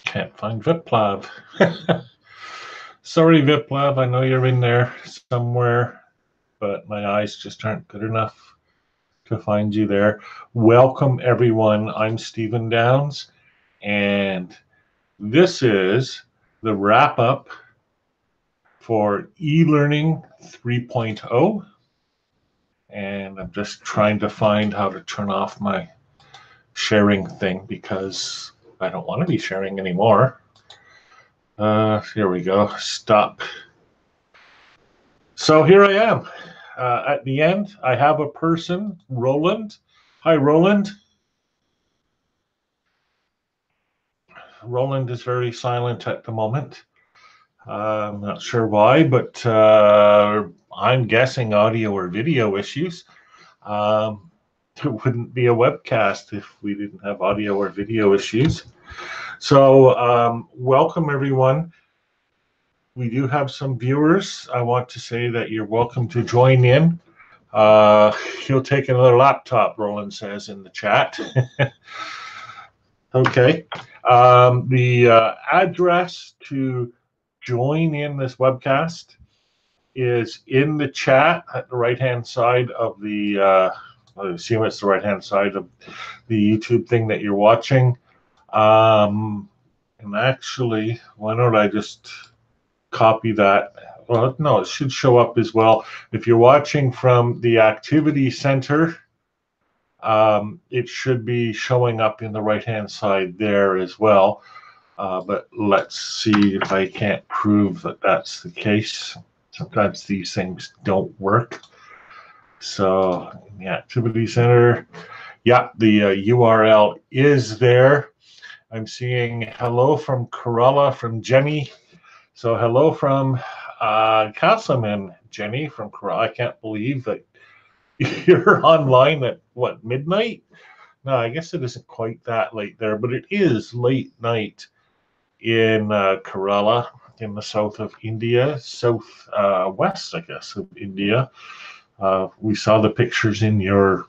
Can't find Viplav. Sorry, Viplav. I know you're in there somewhere, but my eyes just aren't good enough to find you there. Welcome, everyone. I'm Stephen Downs, and this is the wrap-up for eLearning 3.0. And I'm just trying to find how to turn off my sharing thing because I don't want to be sharing anymore. Here we go. Stop. So here I am. At the end, I have a person, Roland. Hi, Roland. Roland is very silent at the moment. I'm not sure why, but I'm guessing audio or video issues. There wouldn't be a webcast if we didn't have audio or video issues. So welcome, everyone. We do have some viewers. I want to say that you're welcome to join in. He'll take another laptop, Roland says in the chat. Okay. The address to join in this webcast is in the chat at the right-hand side of the, I assume it's the right-hand side of the YouTube thing that you're watching. And actually, why don't I just copy that? Well, no, it should show up as well. If you're watching from the Activity Center, it should be showing up in the right-hand side there as well. But let's see if I can't prove that that's the case. Sometimes these things don't work. So in the Activity Center, yeah, the URL is there. I'm seeing hello from Kerala from Jenny. So hello from Castleman, Jenny from Kerala. I can't believe that you're online at what, midnight? No, I guess it isn't quite that late there, but it is late night in Kerala, in the south of India, southwest, I guess, of India. We saw the pictures in your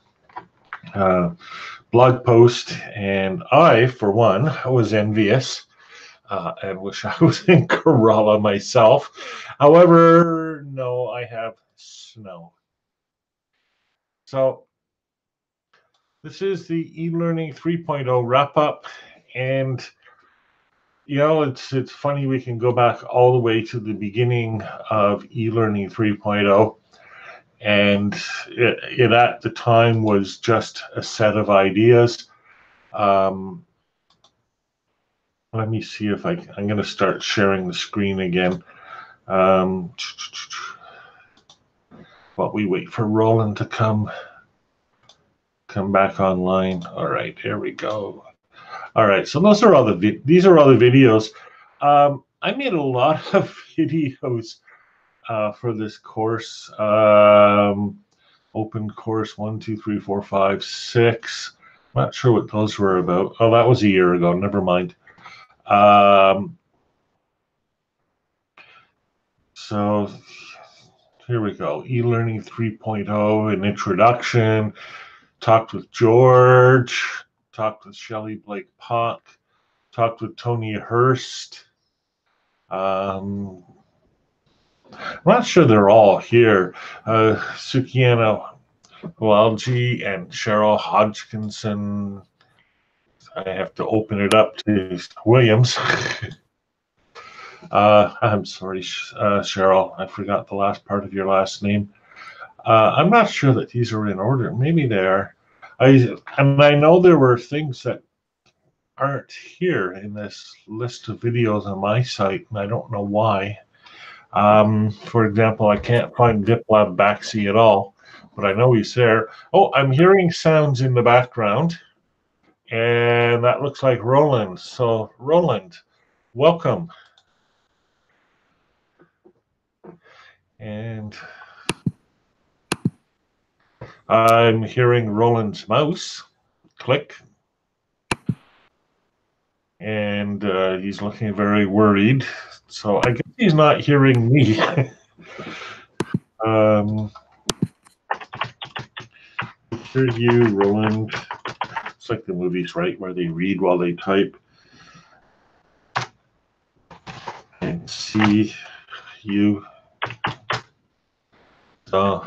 blog post, and I, for one, was envious and wish I was in Kerala myself. However, no, I have snow. So this is the eLearning 3.0 wrap-up, and you know, it's funny, we can go back all the way to the beginning of eLearning 3.0, and it at the time was just a set of ideas. Let me see if I'm going to start sharing the screen again. While we wait for Roland to come back online. All right, here we go. All right, so these are all the videos. I made a lot of videos for this course. Open course 1, 2, 3, 4, 5, 6. I'm not sure what those were about. Oh, that was a year ago. Never mind. So here we go. eLearning 3.0, an introduction. Talked with George. Talked with Shelley Blake Pock. Talked with Tony Hurst. I'm not sure they're all here. Sukiana Walji and Cheryl Hodgkinson. I have to open it up to Williams. I'm sorry, Cheryl. I forgot the last part of your last name. I'm not sure that these are in order. Maybe they are. I know there were things that aren't here in this list of videos on my site, and I don't know why. For example, I can't find Viplav Baxi at all, but I know he's there. Oh, I'm hearing sounds in the background, and that looks like Roland. So, Roland, welcome. And I'm hearing Roland's mouse click, and he's looking very worried. So I guess he's not hearing me. Hear you, Roland. It's like the movies, right, where they read while they type. And see you. So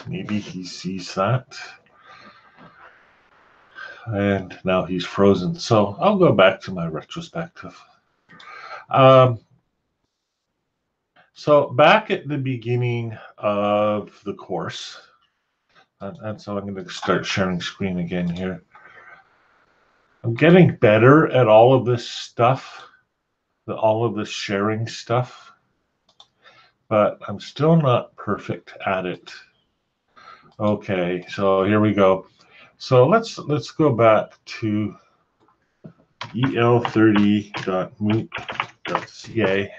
maybe he sees that. And now he's frozen. So I'll go back to my retrospective. So back at the beginning of the course, and so I'm going to start sharing screen again here. I'm getting better at all of this stuff, all of this sharing stuff, but I'm still not perfect at it. Okay, so here we go. So let's go back to el30.mooc.ca.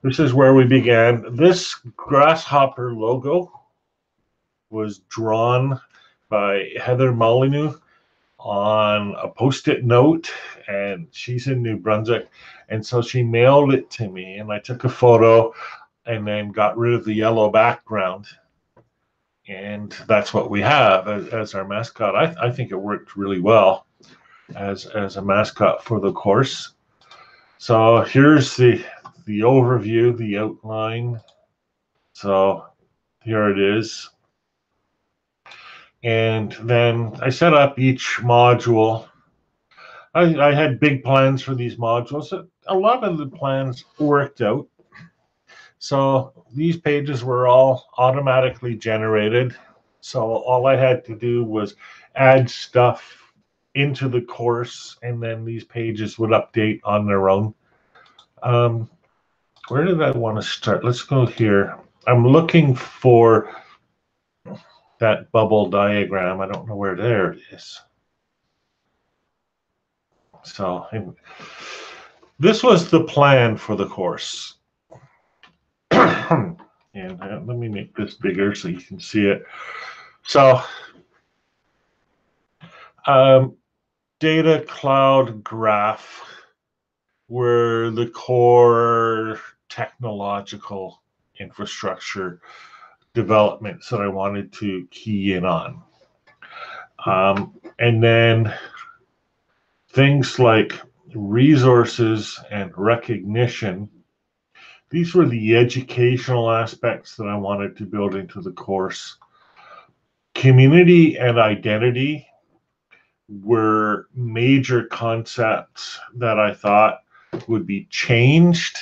This is where we began. This grasshopper logo was drawn by Heather Molyneux on a Post-it note, and she's in New Brunswick, and so she mailed it to me, and I took a photo and then got rid of the yellow background, and that's what we have as our mascot. I think it worked really well as a mascot for the course. So here's the overview, the outline. So here it is. And then I set up each module. I had big plans for these modules. A lot of the plans worked out. So these pages were all automatically generated. So all I had to do was add stuff into the course, and then these pages would update on their own. Where did I want to start? Let's go here. I'm looking for that bubble diagram. I don't know where there it is. So this was the plan for the course. And let me make this bigger so you can see it. So data cloud graph were the core technological infrastructure developments that I wanted to key in on. And then things like resources and recognition, these were the educational aspects that I wanted to build into the course. Community and identity were major concepts that I thought would be changed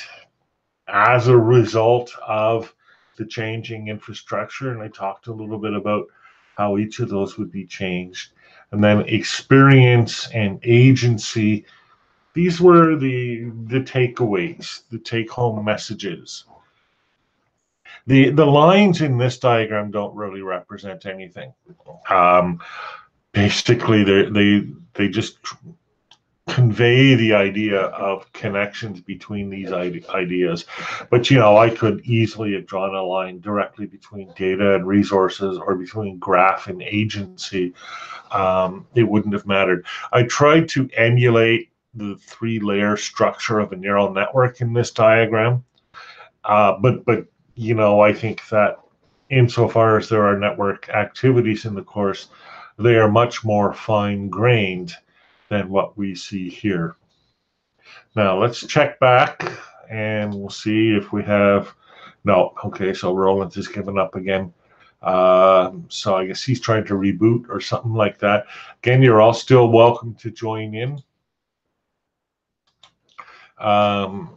as a result of the changing infrastructure, and I talked a little bit about how each of those would be changed. And then experience and agency, these were the takeaways, the take-home messages. The lines in this diagram don't really represent anything. Basically, they just convey the idea of connections between these ideas. But, you know, I could easily have drawn a line directly between data and resources or between graph and agency. It wouldn't have mattered. I tried to emulate the three-layer structure of a neural network in this diagram. But you know, I think that insofar as there are network activities in the course, they are much more fine-grained than what we see here. Now let's check back and we'll see if we have, no, okay, so Roland has given up again. So I guess he's trying to reboot or something like that. Again, you're all still welcome to join in. And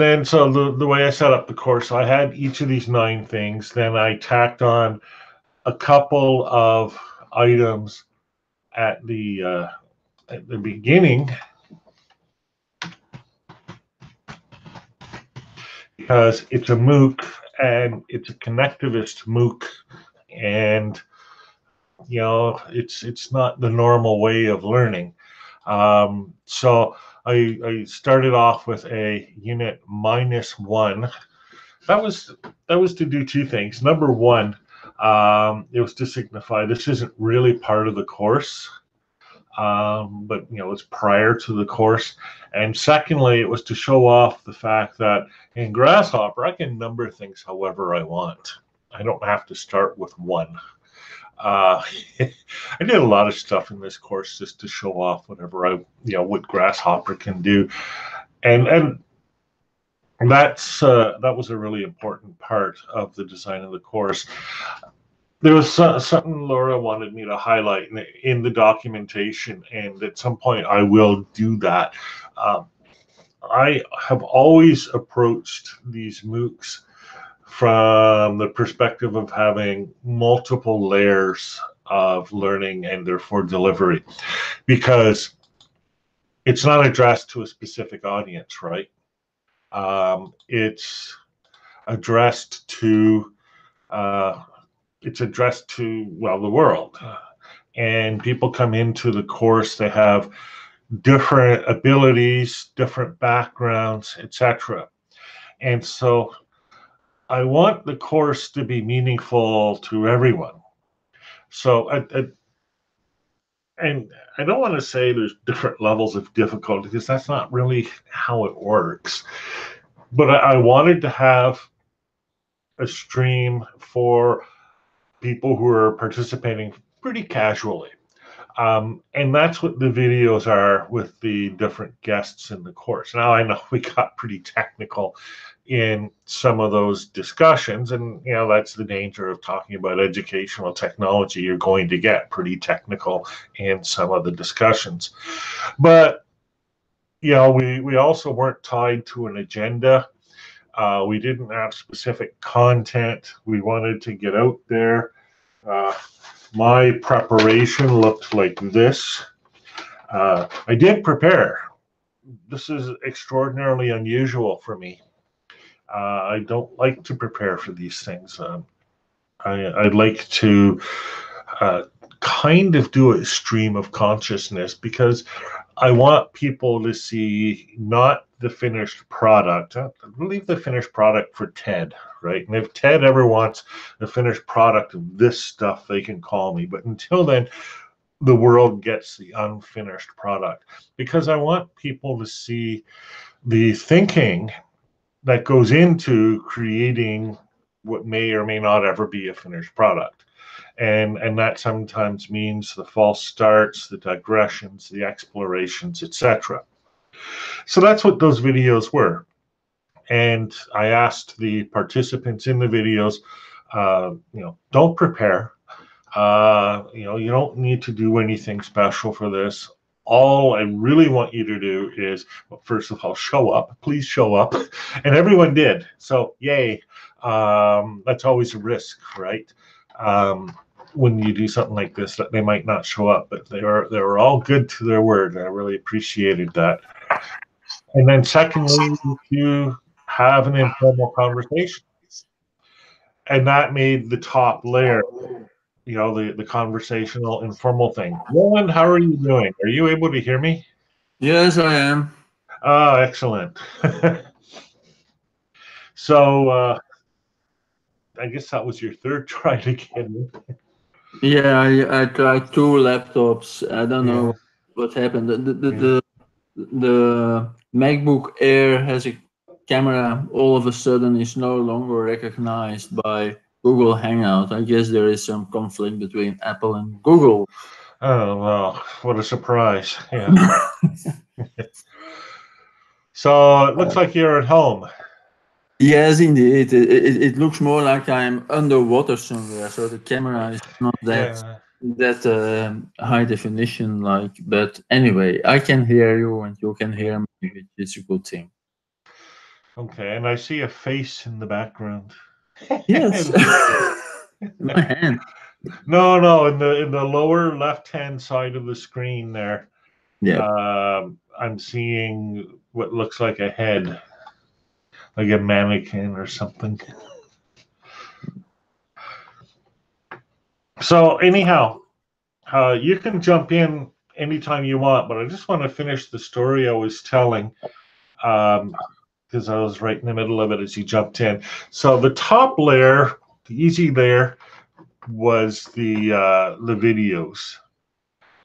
then the way I set up the course, I had each of these 9 things, then I tacked on a couple of items at the beginning, because it's a MOOC and it's a connectivist MOOC, and you know, it's not the normal way of learning. So I started off with a unit -1. That was to do 2 things. Number 1, it was to signify this isn't really part of the course, but you know, it's prior to the course. And secondly, it was to show off the fact that in Grasshopper I can number things however I want. I don't have to start with one. I did a lot of stuff in this course just to show off whatever what Grasshopper can do, and that was a really important part of the design of the course. There was something Laura wanted me to highlight in the documentation, and at some point I will do that. I have always approached these MOOCs from the perspective of having multiple layers of learning and therefore delivery, because it's not addressed to a specific audience, right? It's addressed to the world, and people come into the course, they have different abilities, different backgrounds, etc. And so I want the course to be meaningful to everyone. So and I don't want to say there's different levels of difficulty, because that's not really how it works. But I wanted to have a stream for people who are participating pretty casually. And that's what the videos are with the different guests in the course. Now, I know we got pretty technical in some of those discussions, and that's the danger of talking about educational technology. You're going to get pretty technical in some of the discussions. But we also weren't tied to an agenda. We didn't have specific content we wanted to get out there. My preparation looked like this. I did prepare. This is extraordinarily unusual for me. I don't like to prepare for these things. I'd like to kind of do a stream of consciousness, because I want people to see not the finished product. I leave the finished product for Ted, right? And if Ted ever wants the finished product of this stuff, they can call me. But until then, the world gets the unfinished product, because I want people to see the thinking that goes into creating what may or may not ever be a finished product. And that sometimes means the false starts, the digressions, the explorations, etc. So that's what those videos were. And I asked the participants in the videos, don't prepare. You don't need to do anything special for this. All I really want you to do is, well, first of all, show up. Please show up. And everyone did. So yay. That's always a risk, right? When you do something like this, that they might not show up, but they were all good to their word. I really appreciated that. And then secondly, you have an informal conversation. And that made the top layer, the conversational, informal thing. Roland, how are you doing? Are you able to hear me? Yes, I am. Oh, excellent. So I guess that was your third try to get in. Yeah, I tried two laptops. I don't know what happened. The MacBook Air has a camera. All of a sudden, is no longer recognized by Google Hangout. I guess there is some conflict between Apple and Google. Oh, well, what a surprise. Yeah. So it looks like you're at home. Yes, indeed. It looks more like I'm underwater somewhere, so the camera is not that high definition. But anyway, I can hear you and you can hear me, which is a good thing. Okay, and I see a face in the background. Yes, my hand. No, in the lower left-hand side of the screen there. Yeah. I'm seeing what looks like a head, like a mannequin or something. So anyhow, you can jump in anytime you want, but I just want to finish the story I was telling, because I was right in the middle of it as you jumped in. So the top layer, the easy layer, was the videos.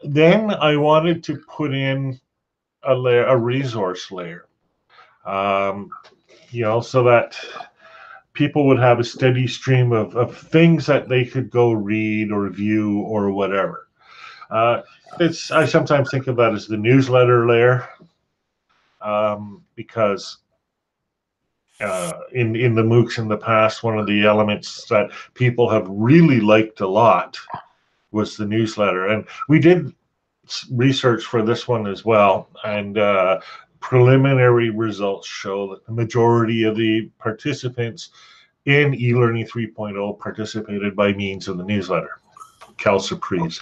Then I wanted to put in a resource layer, so that people would have a steady stream of things that they could go read or view or whatever. I sometimes think of that as the newsletter layer, because in the MOOCs in the past, one of the elements that people have really liked a lot was the newsletter. And we did research for this one as well, and preliminary results show that the majority of the participants in eLearning 3.0 participated by means of the newsletter. Quelle surprise.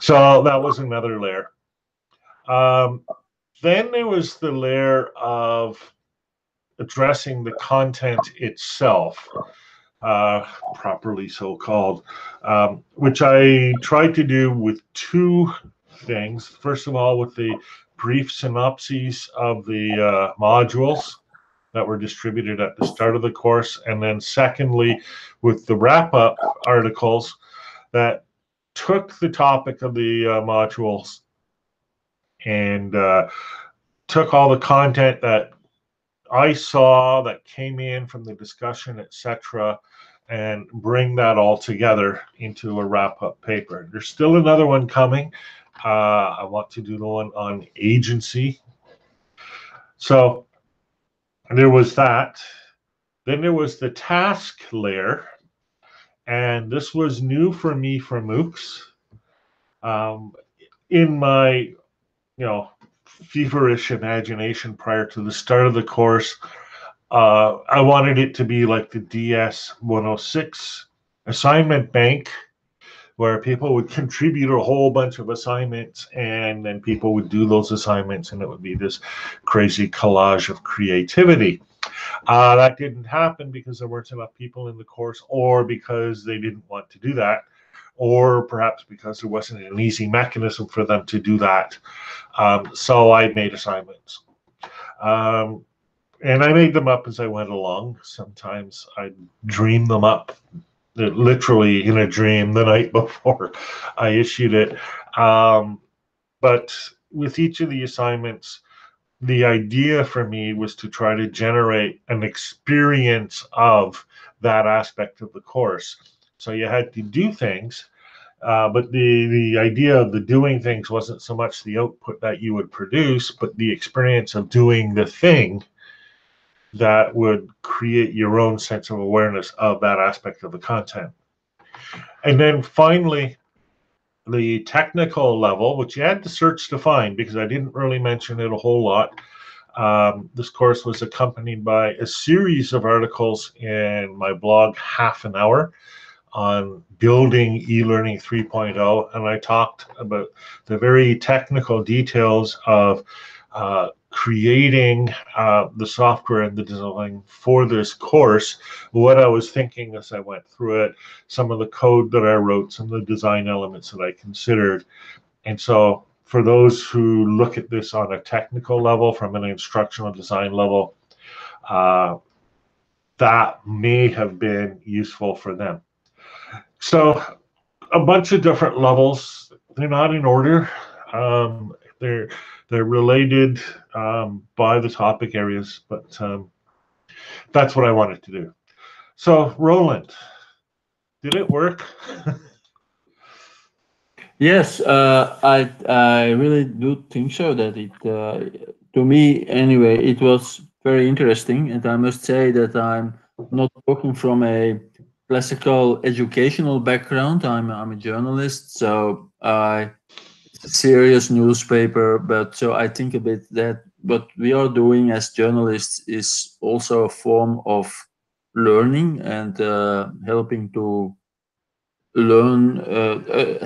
So that was another layer. Then there was the layer of addressing the content itself, properly so called, which I tried to do with two things. First of all, with the brief synopses of the modules that were distributed at the start of the course, and then secondly, with the wrap-up articles that took the topic of the modules and took all the content that I saw that came in from the discussion, etc., and bring that all together into a wrap-up paper. There's still another one coming. I want to do the one on agency. So there was that. Then there was the task layer, and this was new for me for MOOCs. In my, feverish imagination prior to the start of the course, I wanted it to be like the DS 106 assignment bank, where people would contribute a whole bunch of assignments, and then people would do those assignments, and it would be this crazy collage of creativity. That didn't happen because there weren't enough people in the course, or because they didn't want to do that, or perhaps because there wasn't an easy mechanism for them to do that. So I made assignments. And I made them up as I went along. Sometimes I'd dream them up, literally in a dream the night before I issued it. But with each of the assignments, the idea for me was to try to generate an experience of that aspect of the course. So you had to do things, but the idea of the doing things wasn't so much the output that you would produce, but the experience of doing the thing that would create your own sense of awareness of that aspect of the content. And then finally, the technical level, which you had to search to find because I didn't really mention it a whole lot. This course was accompanied by a series of articles in my blog, Half an Hour, on building eLearning 3.0, and I talked about the very technical details of creating the software and the design for this course, what I was thinking as I went through it, some of the code that I wrote, some of the design elements that I considered. And so for those who look at this on a technical level, from an instructional design level, that may have been useful for them. So a bunch of different levels. They're not in order. They're related by the topic areas, but that's what I wanted to do. So, Roland, did it work? Yes, I really do think so. That it, to me anyway, it was very interesting, and I must say that I'm not talking from a classical educational background. I'm a journalist, so it's a serious newspaper. But so I think a bit that what we are doing as journalists is also a form of learning and helping to learn,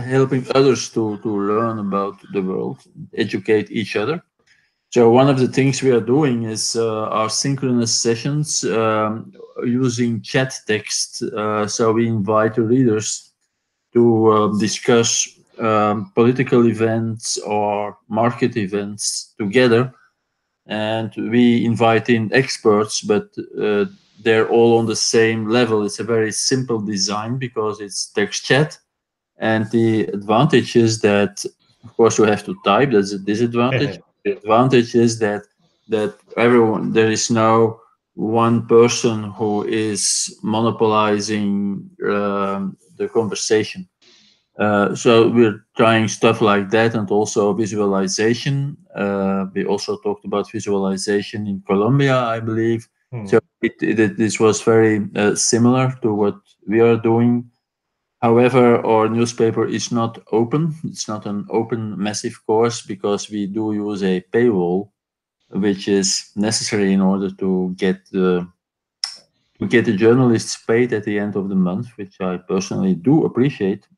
helping others to learn about the world, educate each other. So one of the things we are doing is our synchronous sessions using chat text. So we invite the readers to discuss political events or market events together. And we invite in experts, but they're all on the same level. It's a very simple design because it's text chat. And the advantage is that, of course, you have to type. That's a disadvantage. The advantage is that everyone, there is no one person who is monopolizing the conversation. So we're trying stuff like that, and also visualization. We also talked about visualization in Colombia, I believe. So this was very similar to what we are doing. However, our newspaper is not open. It's not an open, massive course, because we do use a paywall, which is necessary in order to get the journalists paid at the end of the month, which I personally do appreciate.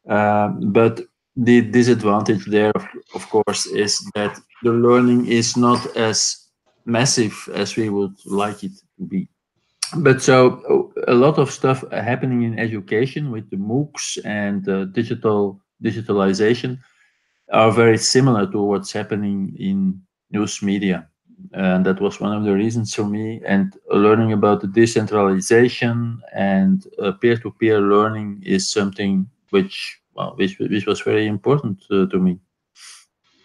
But the disadvantage there, of course, is that the learning is not as massive as we would like it to be. But so a lot of stuff happening in education with the MOOCs and digitalization are very similar to what's happening in news media. And that was one of the reasons for me. And learning about the decentralization and peer-to-peer learning is something which was very important to me.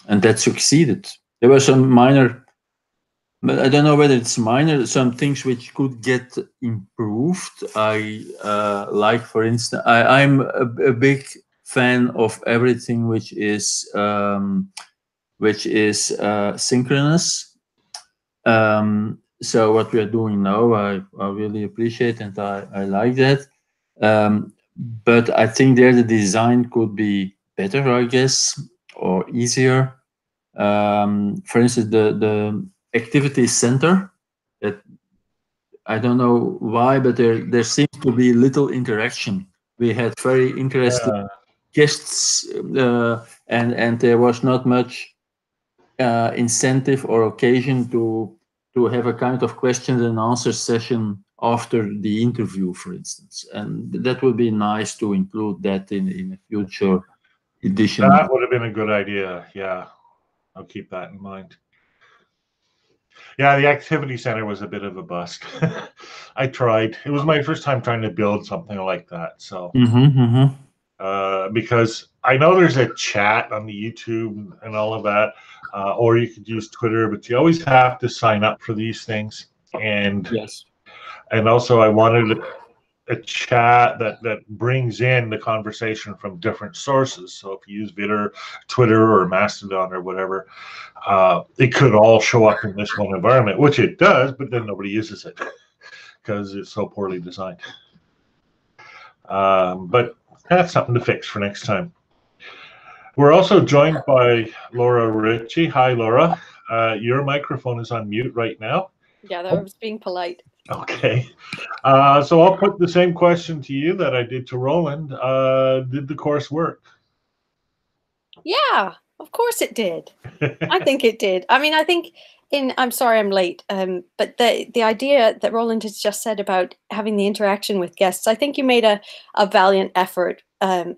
And that succeeded. There were some minor, but I don't know whether it's minor, some things which could get improved. I like, for instance, I'm a big fan of everything which is synchronous. So what we are doing now, I really appreciate, and I like that. But I think there the design could be better, I guess, or easier. For instance, the activity center, that I don't know why, but there seems to be little interaction. We had very interesting guests, and there was not much incentive or occasion to have a kind of question and answer session after the interview, for instance. And that would be nice to include that in a future edition. That would have been a good idea. Yeah, I'll keep that in mind. Yeah, the activity center was a bit of a bust. I tried. It was my first time trying to build something like that. So, because I know there's a chat on the YouTube and all of that, or you could use Twitter, but you always have to sign up for these things. And yes, and also I wanted a chat that brings in the conversation from different sources. So if you use Twitter or Mastodon or whatever, it could all show up in this one environment, which it does, but then nobody uses it because it's so poorly designed. But that's something to fix for next time. We're also joined by Laura Ritchie. Hi, Laura. Your microphone is on mute right now. Yeah, that was being polite. Okay. So I'll put the same question to you that I did to Roland. Did the course work? Yeah, of course it did. I think it did. I mean, I think I'm sorry I'm late, but the idea that Roland has just said about having the interaction with guests, I think you made a valiant effort,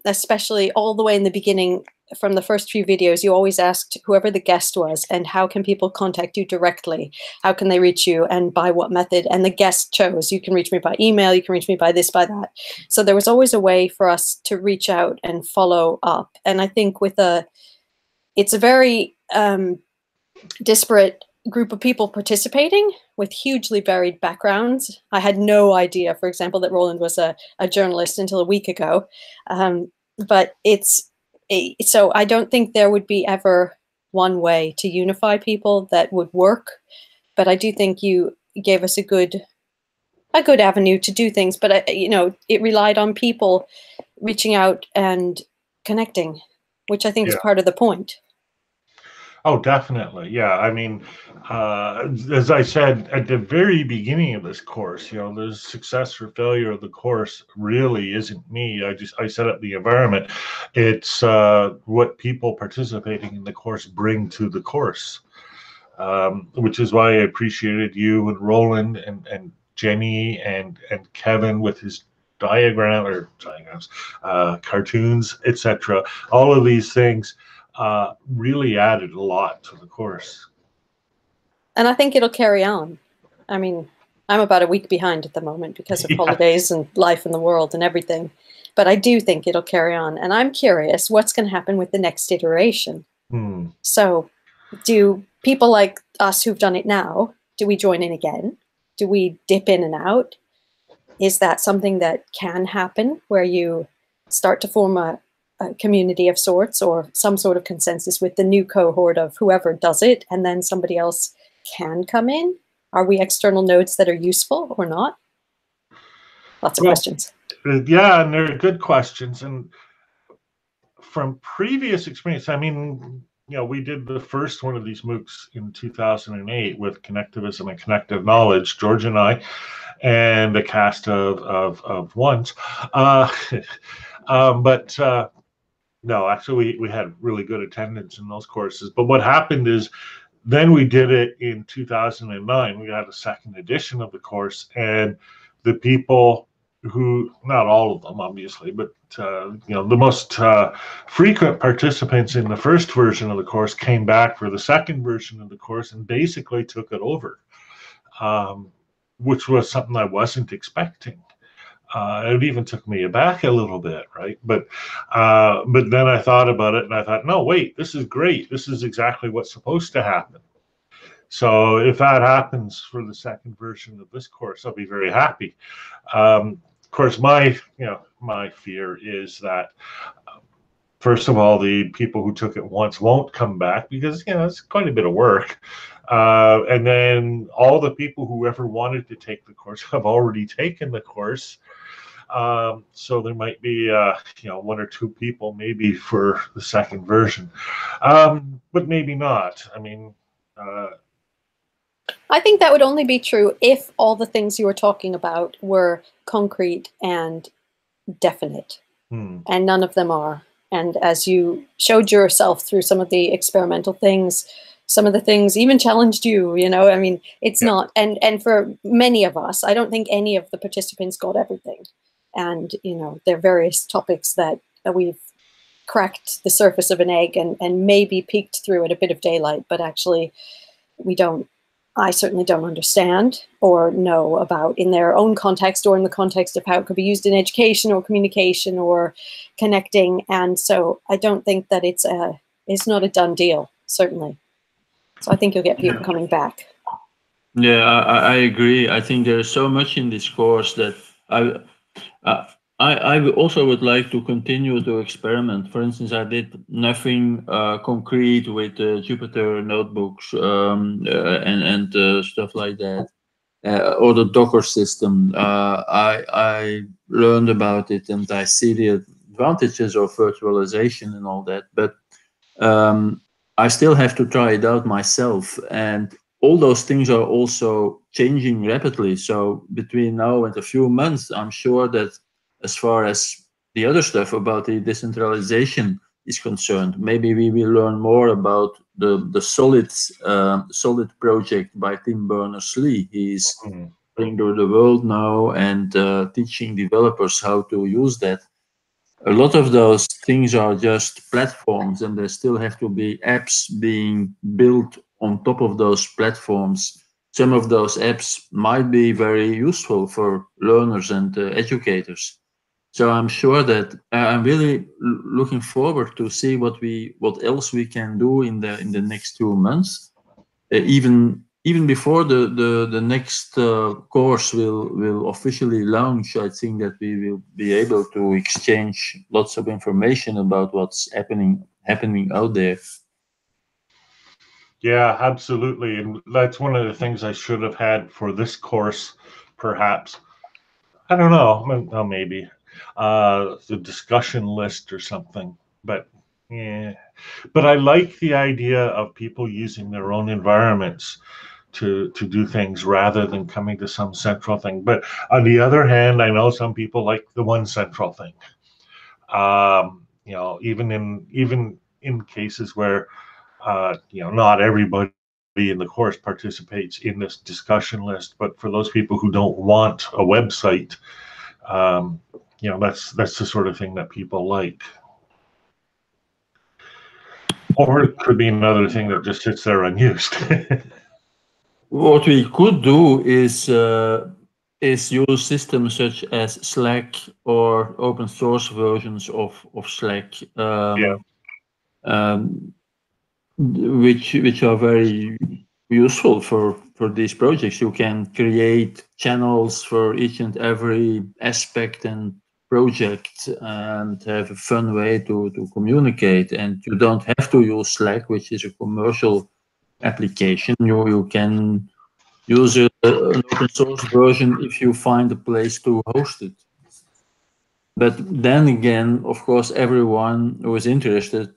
especially all the way in the beginning. From the first few videos, you always asked whoever the guest was, and how can people contact you directly? How can they reach you, and by what method? And the guest chose, you can reach me by email, you can reach me by this, by that. So there was always a way for us to reach out and follow up. And I think it's a very disparate group of people participating with hugely varied backgrounds. I had no idea, for example, that Roland was a journalist until a week ago. But so I don't think there would be ever one way to unify people that would work. But I do think you gave us a good avenue to do things. But it relied on people reaching out and connecting, which I think is part of the point. Oh, definitely. Yeah. I mean, as I said at the very beginning of this course, the success or failure of the course really isn't me. I set up the environment. It's what people participating in the course bring to the course, which is why I appreciated you and Roland and Jenny and Kevin with his diagrams, cartoons, etc. All of these things really added a lot to the course. And I think it'll carry on. I mean, I'm about a week behind at the moment because of holidays and life in the world and everything. But I do think it'll carry on. And I'm curious what's going to happen with the next iteration. So do people like us who've done it now, do we join in again? do we dip in and out? Is that something that can happen where you start to form a community of sorts or some sort of consensus with the new cohort of whoever does it, and then somebody else can come in? Are we external nodes that are useful or not? Lots of questions. Yeah, and they're good questions. And from previous experience, I mean, you know, we did the first one of these MOOCs in 2008 with Connectivism and Connective Knowledge, George and I, and a cast of ones. No, actually, we had really good attendance in those courses. But what happened is, then we did it in 2009. We had a second edition of the course, and the people who, not all of them, obviously, but you know, the most frequent participants in the first version of the course came back for the second version of the course and basically took it over, which was something I wasn't expecting. It even took me aback a little bit, right? But then I thought about it, and I thought, no, wait, this is great. This is exactly what's supposed to happen. So if that happens for the second version of this course, I'll be very happy. Of course, my fear is that, first of all, the people who took it once won't come back because, you know, it's quite a bit of work. And then all the people who ever wanted to take the course have already taken the course. So there might be, you know, one or two people maybe for the second version, but maybe not. I mean, I think that would only be true if all the things you were talking about were concrete and definite, and none of them are. And as you showed yourself through some of the experimental things, some of the things even challenged you, you know, I mean, it's not, and for many of us, I don't think any of the participants got everything. And, you know, there are various topics that we've cracked the surface of an egg and maybe peeked through at a bit of daylight, but actually I certainly don't understand or know about in their own context or in the context of how it could be used in education or communication or connecting. And so I don't think that it's not a done deal, certainly. So I think you'll get people coming back. Yeah, I agree. I think there's so much in this course that I also would like to continue to experiment. For instance, I did nothing concrete with Jupyter notebooks and stuff like that, or the Docker system. I learned about it and I see the advantages of virtualization and all that, but I still have to try it out myself. And all those things are also changing rapidly. So between now and a few months, I'm sure that as far as the other stuff about the decentralization is concerned, maybe we will learn more about the solid project by Tim Berners-Lee. He's going to the world now and teaching developers how to use that. A lot of those things are just platforms, and there still have to be apps being built on top of those platforms. Some of those apps might be very useful for learners and educators. So I'm sure that I'm really looking forward to see what else we can do in the next 2 months, even before the next course will officially launch. I think that we will be able to exchange lots of information about what's happening out there. Yeah, absolutely. And that's one of the things I should have had for this course, perhaps. I don't know, well, maybe the discussion list or something. But yeah, but I like the idea of people using their own environments to do things rather than coming to some central thing. But on the other hand, I know some people like the one central thing. You know, even in cases where you know, not everybody in the course participates in this discussion list, but for those people who don't want a website, you know, that's the sort of thing that people like. Or it could be another thing that just sits there unused. What we could do is use systems such as Slack or open source versions of Slack, which are very useful for these projects. You can create channels for each and every aspect and project and have a fun way to communicate. And you don't have to use Slack, which is a commercial application. You can use an open source version if you find a place to host it. But then again, of course, everyone who is interested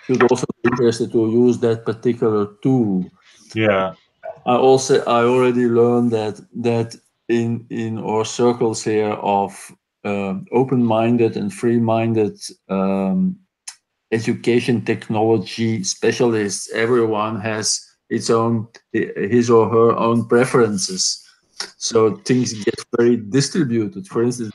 should also be interested to use that particular tool. Yeah. I already learned that in our circles here of open-minded and free-minded education technology specialists, everyone has his or her own preferences. So things get very distributed. For instance,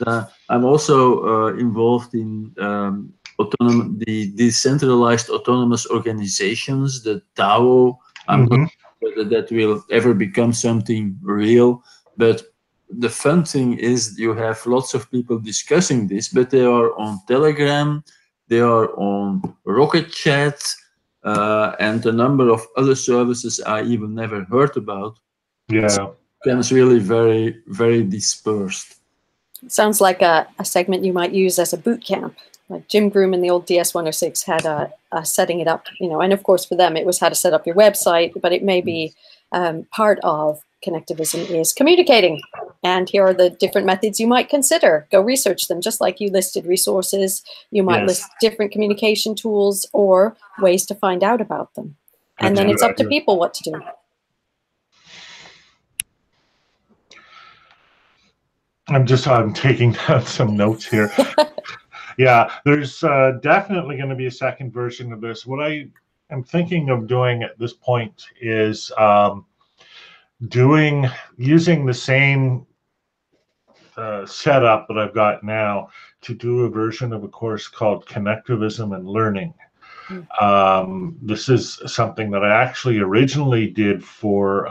I'm also involved in the decentralized autonomous organizations, the DAO. I'm not sure whether that will ever become something real, but the fun thing is you have lots of people discussing this, but they are on Telegram, they are on Rocket Chat, and a number of other services I even never heard about. Yeah. So it's really very, very dispersed. Sounds like a segment you might use as a boot camp. Like Jim Groom in the old DS-106 had a setting it up, and of course for them it was how to set up your website, but it may be part of connectivism is communicating. And here are the different methods you might consider. Go research them, just like you listed resources. You might list different communication tools or ways to find out about them. And then it's up to people what to do. I'm taking down some notes here. Yeah, there's definitely going to be a second version of this. What I am thinking of doing at this point is using the same setup that I've got now to do a version of a course called Connectivism and Learning. This is something that I actually originally did for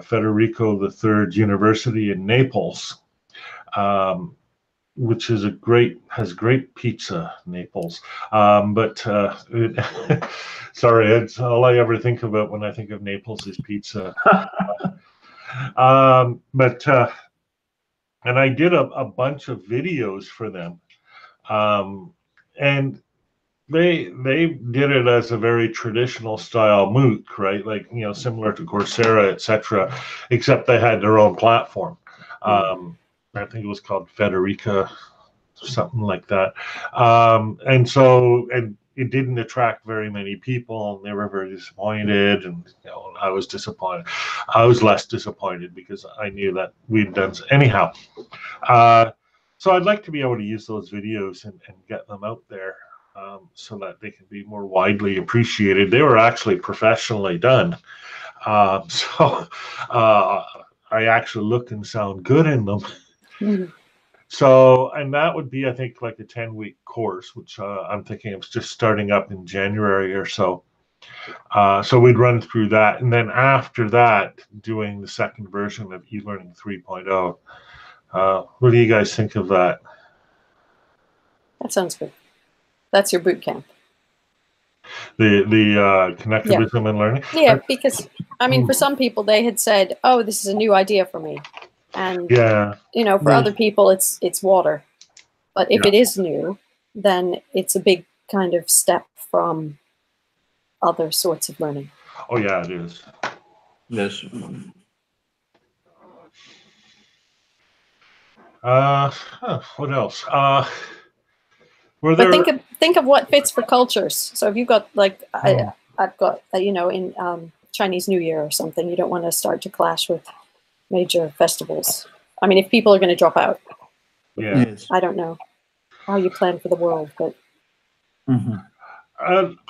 Federico III University in Naples, which is has great pizza, Naples. Sorry, it's all I ever think about when I think of Naples is pizza. And I did a bunch of videos for them, and they did it as a very traditional style MOOC, right? Like, similar to Coursera, etc., except they had their own platform. I think it was called Federica, something like that. And it didn't attract very many people, and they were very disappointed. And I was disappointed. I was less disappointed because I knew that we'd done anyhow. So I'd like to be able to use those videos and get them out there so that they can be more widely appreciated. They were actually professionally done, so I actually look and sound good in them. So, and that would be, I think, like a 10-week course, which I'm thinking of just starting up in January or so. So we'd run through that. And then after that, doing the second version of eLearning 3.0. What do you guys think of that? That sounds good. That's your boot camp. The connectivism and learning? Yeah, because, I mean, for some people, they had said, oh, this is a new idea for me. And, for other people, it's water. But if it is new, then it's a big kind of step from other sorts of learning. Oh, yeah, it is. Yes. What else? But think of what fits for cultures. So if you've got, like, I've got, in Chinese New Year or something, you don't want to start to clash with major festivals. I mean, if people are going to drop out, I don't know how you plan for the world, but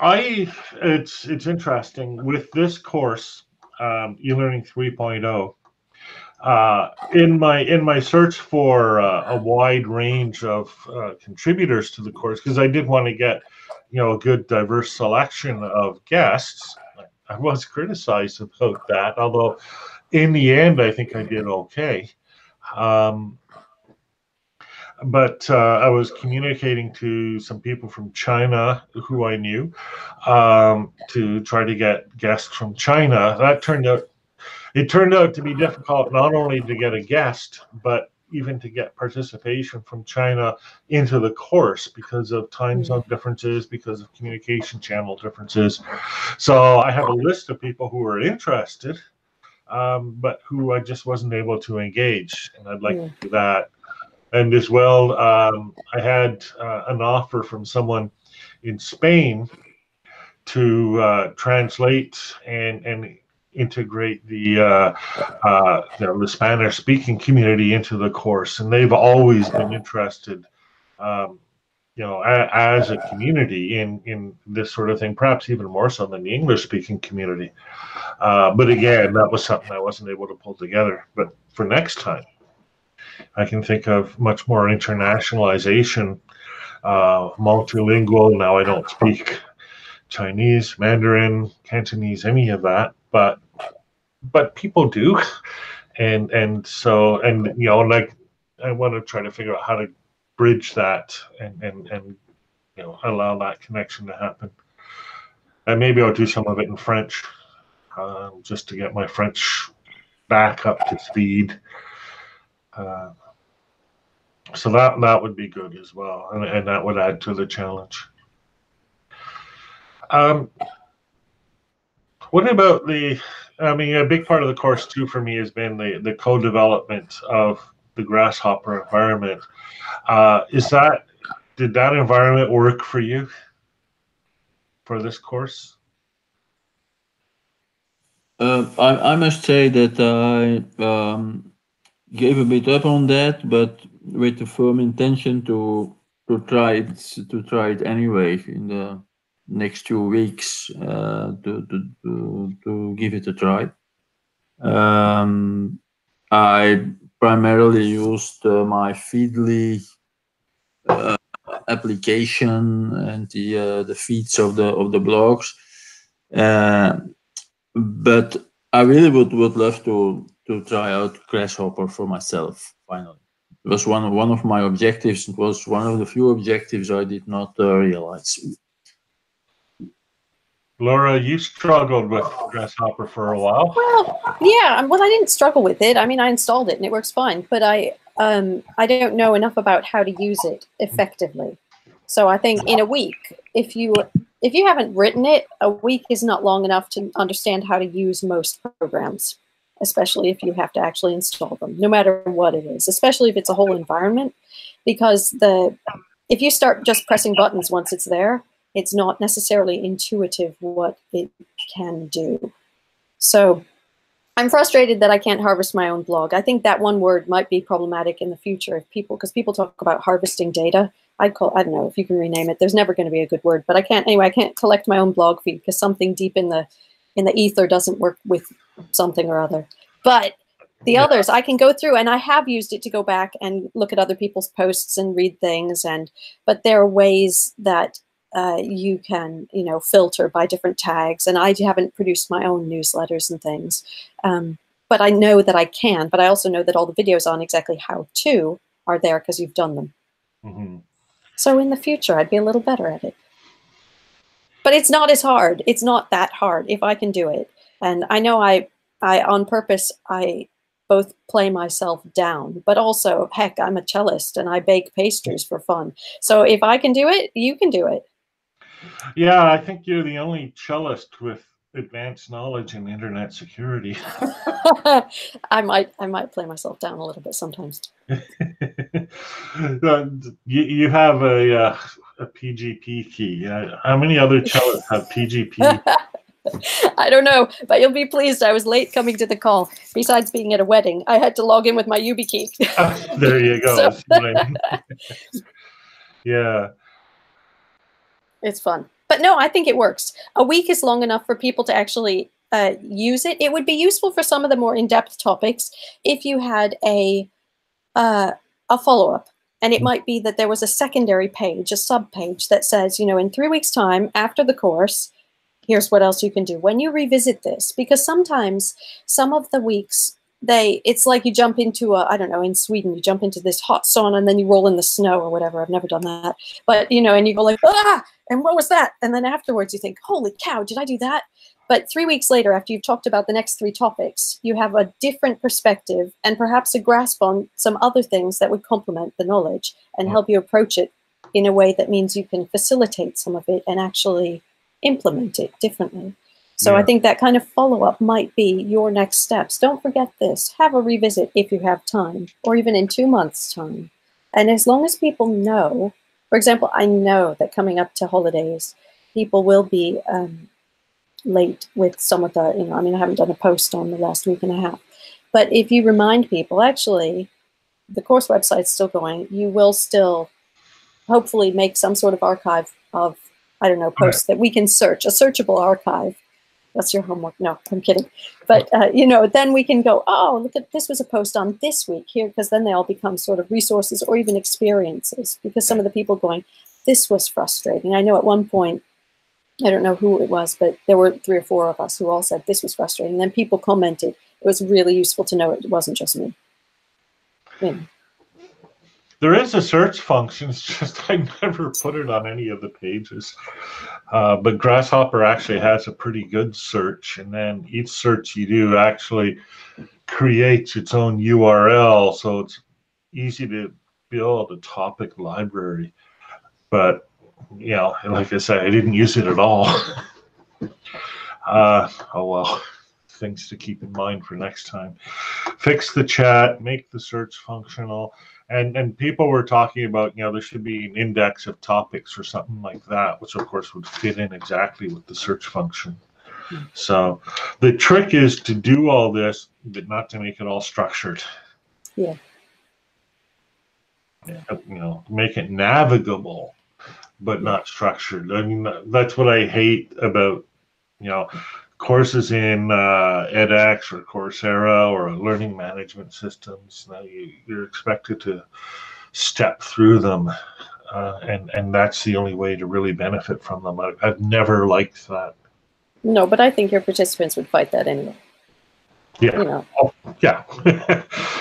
it's interesting with this course, eLearning 3.0. In my search for a wide range of contributors to the course, because I did want to get a good diverse selection of guests. I was criticized about that, although in the end I think I did okay. but I was communicating to some people from China who I knew to try to get guests from China. It turned out to be difficult not only to get a guest, but even to get participation from China into the course because of time zone differences, because of communication channel differences. So I have a list of people who are interested, but who I just wasn't able to engage, and I'd like to do that. And as well, I had an offer from someone in Spain to translate and integrate the Spanish-speaking community into the course, and they've always been interested, as a community in this sort of thing, perhaps even more so than the English-speaking community. But again, that was something I wasn't able to pull together. But for next time, I can think of much more internationalization, multilingual. Now I don't speak Chinese, Mandarin, Cantonese, any of that, but people do, and so like I want to try to figure out how to bridge that and allow that connection to happen. And maybe I'll do some of it in French, just to get my French back up to speed. So that would be good as well, and that would add to the challenge. What about a big part of the course too for me has been the co-development of the Grasshopper environment. Did that environment work for you for this course? I must say that I gave a bit up on that, but with the firm intention to try it anyway in the next 2 weeks, to give it a try. I primarily used my Feedly application and the feeds of the blogs, but I really would love to try out Grasshopper for myself. Finally, it was one of my objectives. It was one of the few objectives I did not realize. Laura, you struggled with Grasshopper for a while. Well, yeah. Well, I didn't struggle with it. I mean, I installed it and it works fine. But I don't know enough about how to use it effectively. So I think in a week, if you haven't written it, a week is not long enough to understand how to use most programs, especially if you have to actually install them, no matter what it is, especially if it's a whole environment, because if you start just pressing buttons once it's there, it's not necessarily intuitive what it can do. So I'm frustrated that I can't harvest my own blog. I think that one word might be problematic in the future because people talk about harvesting data. I don't know if you can rename it. There's never going to be a good word, but I can't collect my own blog feed because something deep in the ether doesn't work with something or other. But the others, I can go through, and I have used it to go back and look at other people's posts and read things. But there are ways that you can, filter by different tags. And I haven't produced my own newsletters and things. But I know that I can. But I also know that all the videos on exactly how to are there because you've done them. Mm-hmm. So in the future, I'd be a little better at it. But it's not as hard. It's not that hard if I can do it. And I know I on purpose, I both play myself down, but also, heck, I'm a cellist and I bake pastries for fun. So if I can do it, you can do it. Yeah, I think you're the only cellist with advanced knowledge in internet security. I might play myself down a little bit sometimes. You have a PGP key. How many other cellists have PGP? I don't know, but you'll be pleased I was late coming to the call. Besides being at a wedding, I had to log in with my YubiKey. There you go. So. Yeah. It's fun. But no, I think it works. A week is long enough for people to actually use it. It would be useful for some of the more in-depth topics if you had a follow-up. And it might be that there was a secondary page, a sub-page that says, in 3 weeks' time after the course, here's what else you can do when you revisit this. Because sometimes some of the weeks it's like you jump into I don't know, in Sweden, you jump into this hot sauna and then you roll in the snow or whatever. I've never done that. But, and you go like, ah, and what was that? And then afterwards you think, holy cow, did I do that? But 3 weeks later, after you've talked about the next 3 topics, you have a different perspective and perhaps a grasp on some other things that would complement the knowledge and help you approach it in a way that means you can facilitate some of it and actually implement it differently. So I think that kind of follow-up might be your next steps. Don't forget this. Have a revisit if you have time, or even in 2 months' time. And as long as people know, for example, I know that coming up to holidays, people will be late with some of the, I haven't done a post on the last week and a half. But if you remind people, actually, the course website's still going, you will still hopefully make some sort of archive of, I don't know, posts that we can search, a searchable archive. That's your homework. No, I'm kidding. But, then we can go, oh, look at this was a post on this week here, because then they all become sort of resources or even experiences, because some of the people going, this was frustrating. I know at one point, I don't know who it was, but there were 3 or 4 of us who all said this was frustrating. And then people commented. It was really useful to know it wasn't just me. Yeah. There is a search function. It's just I never put it on any of the pages. But Grasshopper actually has a pretty good search. And then each search you do actually creates its own URL. So it's easy to build a topic library. But, like I said, I didn't use it at all. Oh, well. Things to keep in mind for next time. Fix the chat, make the search functional. And people were talking about, there should be an index of topics or something like that, which of course would fit in exactly with the search function. So the trick is to do all this, but not to make it all structured. Yeah. Make it navigable, but not structured. That's what I hate about, courses in edX or Coursera or learning management systems. Now you're expected to step through them, and that's the only way to really benefit from them. I've never liked that. No, but I think your participants would fight that anyway. Yeah. Oh, yeah.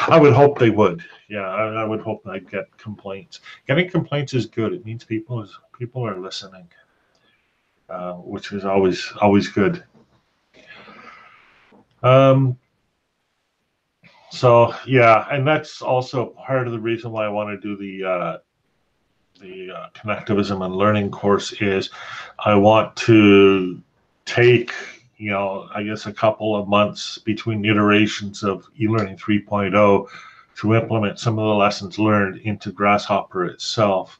I would hope they would. Yeah, I would hope I'd get complaints. Getting complaints is good. It means people are listening, which is always good. So yeah, and that's also part of the reason why I want to do the connectivism and learning course is I want to take, I guess a couple of months between iterations of eLearning 3.0 to implement some of the lessons learned into Grasshopper itself.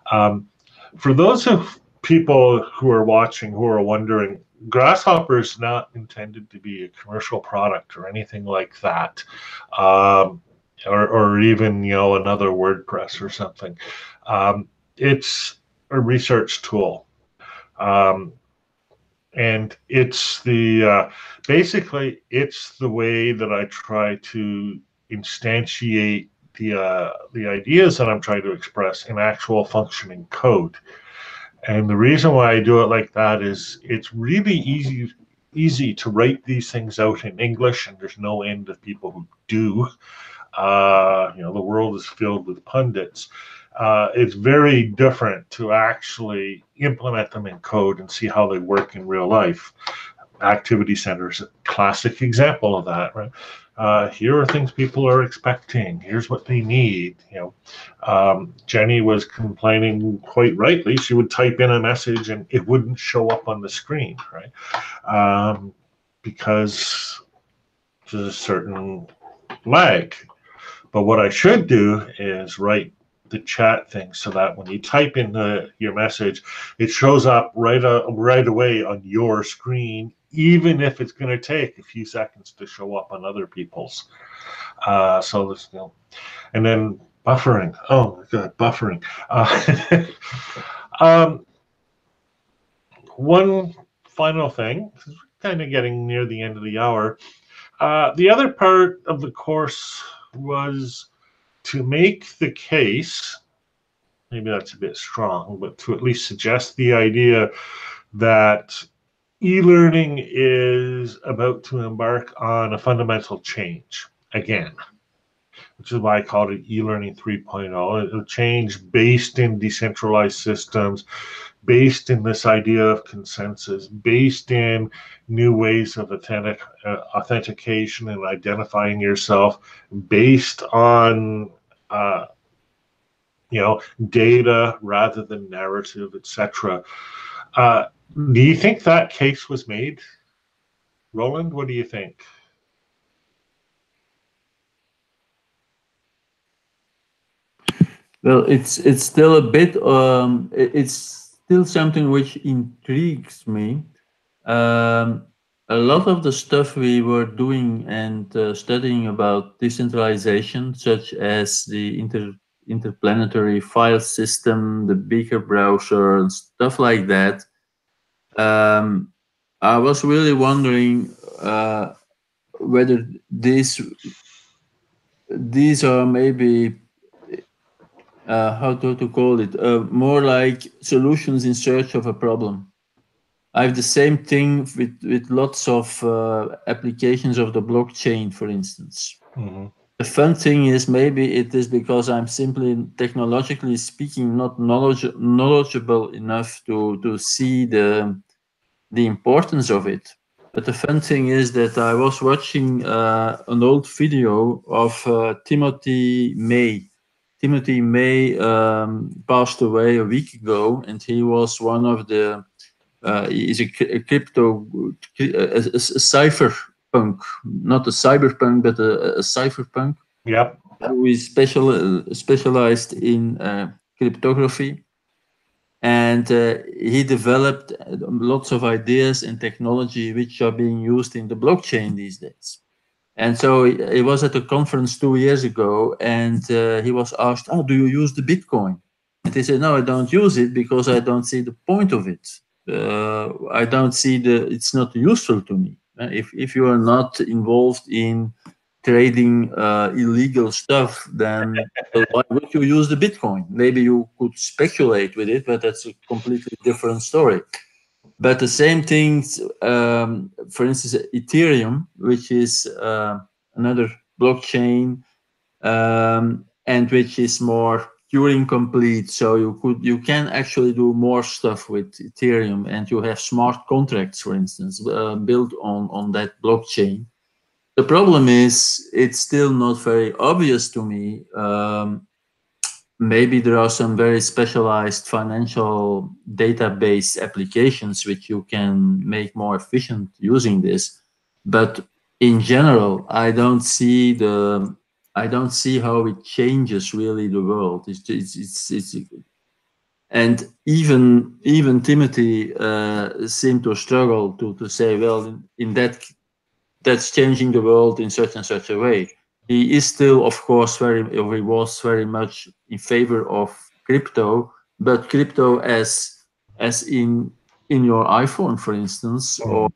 For those of people who are watching who are wondering, Grasshopper is not intended to be a commercial product or anything like that, or even another WordPress or something. It's a research tool, and it's basically it's the way that I try to instantiate the ideas that I'm trying to express in actual functioning code. And the reason why I do it like that is it's really easy to write these things out in English, and there's no end of people who do. The world is filled with pundits. It's very different to actually implement them in code and see how they work in real life. Activity Center is a classic example of that, right? Here are things people are expecting. Here's what they need. Jenny was complaining quite rightly. She would type in a message and it wouldn't show up on the screen, right? Because there's a certain lag. But what I should do is write the chat thing so that when you type in your message, it shows up right away on your screen, even if it's going to take a few seconds to show up on other people's. So there's, and then buffering. Oh my God, buffering. One final thing, kind of getting near the end of the hour. The other part of the course was to make the case, maybe that's a bit strong, but to at least suggest the idea that e-learning is about to embark on a fundamental change. again, which is why I called it e-learning 3.0. It'll change based in decentralized systems, based in this idea of consensus, based in new ways of authentication and identifying yourself, based on data rather than narrative, etc. Do you think that case was made, Roland? What do you think? Well, it's still a bit. It's still something which intrigues me. A lot of the stuff we were doing and studying about decentralization, such as the interplanetary file system, the Beaker browser, and stuff like that. I was really wondering whether these are maybe how to call it, more like solutions in search of a problem. I have the same thing with lots of applications of the blockchain, for instance. Mm-hmm. The fun thing is maybe it is because I'm simply, technologically speaking, not knowledgeable enough to see the importance of it. But the fun thing is that I was watching an old video of Timothy May. Timothy May passed away a week ago, and he was one of the he's a crypto, a cypherpunk, not a cyberpunk, but a cypherpunk. Yep. Who is specialized in cryptography. And he developed lots of ideas and technology which are being used in the blockchain these days. And so he was at a conference 2 years ago, and he was asked, "Oh, do you use the Bitcoin?" And he said, "No, I don't use it because I don't see the point of it. I don't see it's not useful to me. If you are not involved in trading illegal stuff, then why would you use the Bitcoin? Maybe you could speculate with it, but that's a completely different story." But the same things, for instance, Ethereum, which is another blockchain, and which is more Turing complete. So you can actually do more stuff with Ethereum, and you have smart contracts, for instance, built on that blockchain. The problem is it's still not very obvious to me. Maybe there are some very specialized financial database applications which you can make more efficient using this. But in general, I don't see how it changes really the world. And even Timothy seemed to struggle to say, well, in that's changing the world in such and such a way. He is still, of course, he was very much in favor of crypto, but crypto as in your iPhone, for instance, or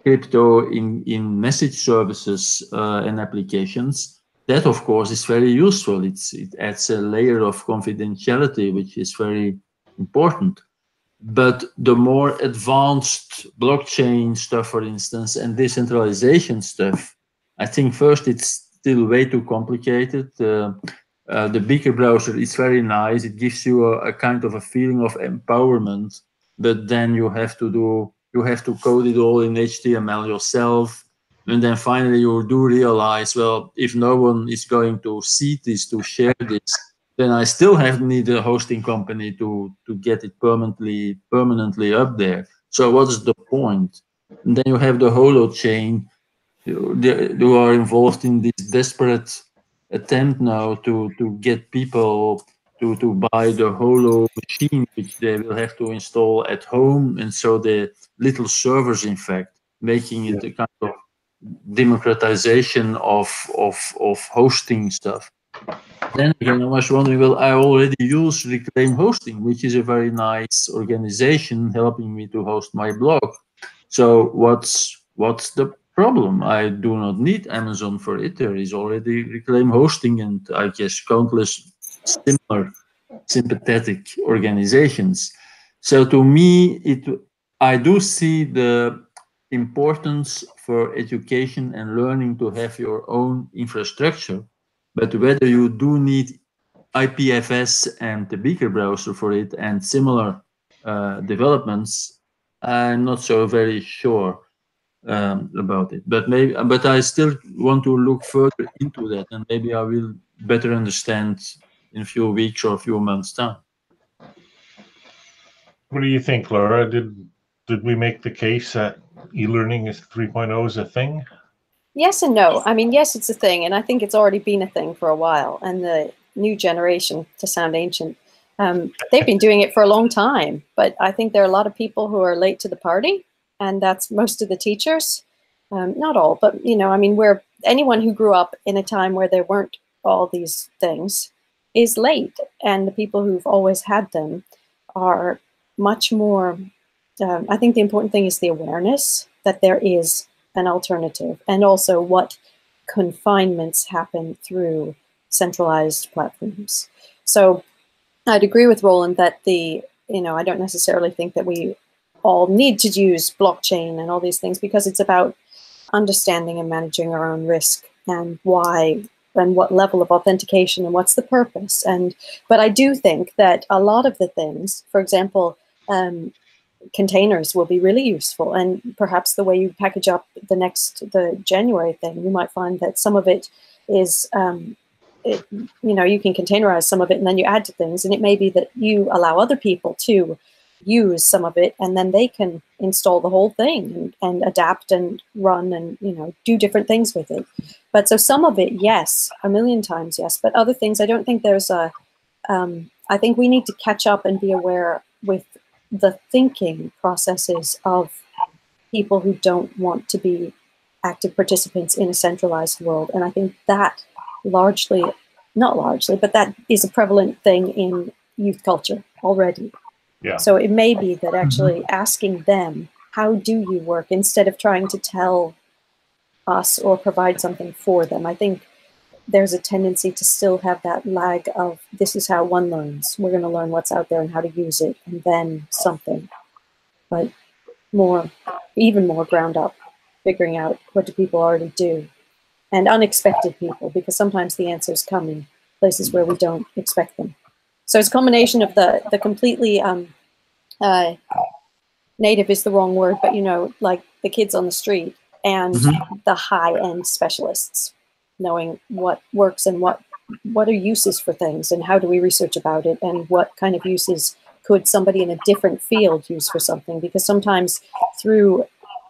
crypto in message services and applications. That, of course, is very useful. It adds a layer of confidentiality, which is very important. But the more advanced blockchain stuff, for instance, and decentralization stuff, I think first it's still way too complicated. The Beaker browser is very nice. It gives you a kind of a feeling of empowerment, but then you have to code it all in HTML yourself. And then finally you do realize, well, if no one is going to see this, to share this, then I still need a hosting company to get it permanently up there. So what's the point? And then you have the holo chain who are involved in this desperate attempt now to get people to buy the holo machine, which they will have to install at home. And so the little servers, in fact, making it a kind of democratization of hosting stuff. Then again, I was wondering, well, I already use Reclaim Hosting, which is a very nice organization helping me to host my blog. So what's the problem? I do not need Amazon for it. There is already Reclaim Hosting, and I guess countless similar sympathetic organizations. So to me, I do see the importance for education and learning to have your own infrastructure, but whether you do need IPFS and the Beaker browser for it and similar developments, I'm not so very sure about it. But I still want to look further into that, and maybe I will better understand in a few weeks or a few months' time. What do you think, Laura? Did we make the case that e-learning 3.0 is a thing? Yes and no. I mean, yes, it's a thing, and I think it's already been a thing for a while. And the new generation, to sound ancient, they've been doing it for a long time. But I think there are a lot of people who are late to the party, and that's most of the teachers. Not all, but I mean, where anyone who grew up in a time where there weren't all these things is late, and the people who've always had them are much more. I think the important thing is the awareness that there is an alternative, and also what confinements happen through centralized platforms. So I'd agree with Roland that I don't necessarily think that we all need to use blockchain and all these things, because it's about understanding and managing our own risk and why and what level of authentication and what's the purpose. But I do think that a lot of the things, for example, containers will be really useful, and perhaps the way you package up the January thing, you might find that some of it is you can containerize some of it and then you add to things, and it may be that you allow other people to use some of it and then they can install the whole thing and adapt and run and do different things with it. But so some of it, yes, a million times yes, but other things I don't think there's I think we need to catch up and be aware with the thinking processes of people who don't want to be active participants in a centralized world. And I think that not largely, but that is a prevalent thing in youth culture already. Yeah. So it may be that actually asking them, how do you work, instead of trying to tell us or provide something for them. I think there's a tendency to still have that lag of, this is how one learns. We're going to learn what's out there and how to use it, and then something. But even more ground up, figuring out what do people already do. And unexpected people, because sometimes the answers come in places where we don't expect them. So it's a combination of the completely native is the wrong word, but like the kids on the street, and the high-end specialists, knowing what works and what are uses for things, and how do we research about it, and what kind of uses could somebody in a different field use for something, because sometimes through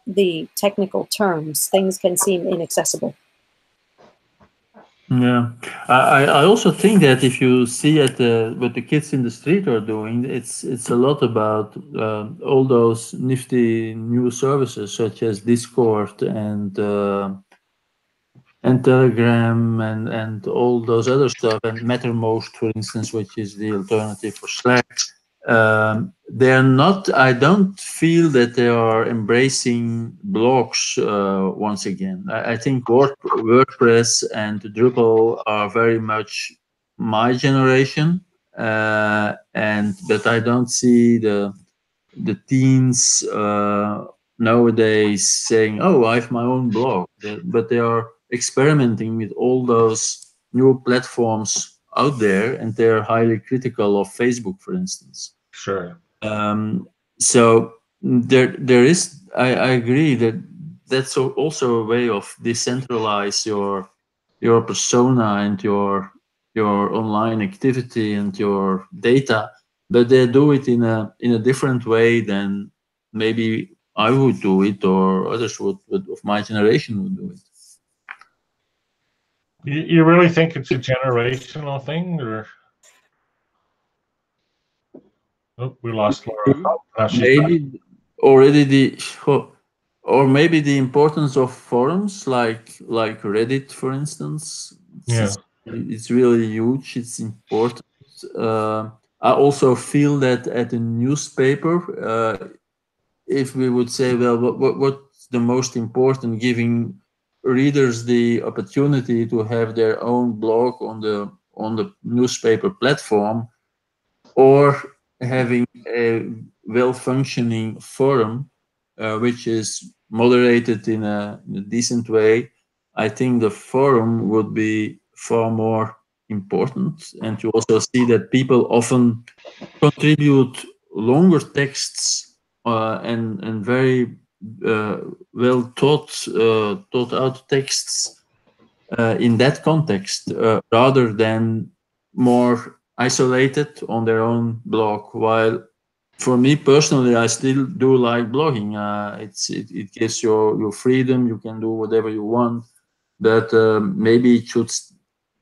the technical terms, things can seem inaccessible. Yeah, I also think that if you see what the kids in the street are doing, it's a lot about all those nifty new services such as Discord and Telegram and all those other stuff, and Mattermost, for instance, which is the alternative for Slack. They're not. I don't feel that they are embracing blogs once again. I think WordPress and Drupal are very much my generation, but I don't see the teens nowadays saying, "Oh, I have my own blog," but they are experimenting with all those new platforms out there, and they're highly critical of Facebook, for instance. Sure. So there is. I agree that that's also a way of decentralize your persona and your online activity and your data, but they do it in a different way than maybe I would do it, or others of my generation would do it. You really think it's a generational thing, or? Oh, we lost Laura. Maybe already or maybe the importance of forums like Reddit, for instance. It's really huge. It's important. I also feel that at a newspaper, if we would say, well, what's the most important, giving readers the opportunity to have their own blog on the newspaper platform, or having a well-functioning forum, which is moderated in a decent way, I think the forum would be far more important. And you also see that people often contribute longer texts and very well thought out texts in that context, rather than more isolated on their own blog. While for me personally, I still do like blogging. It gives your freedom. You can do whatever you want, but maybe it should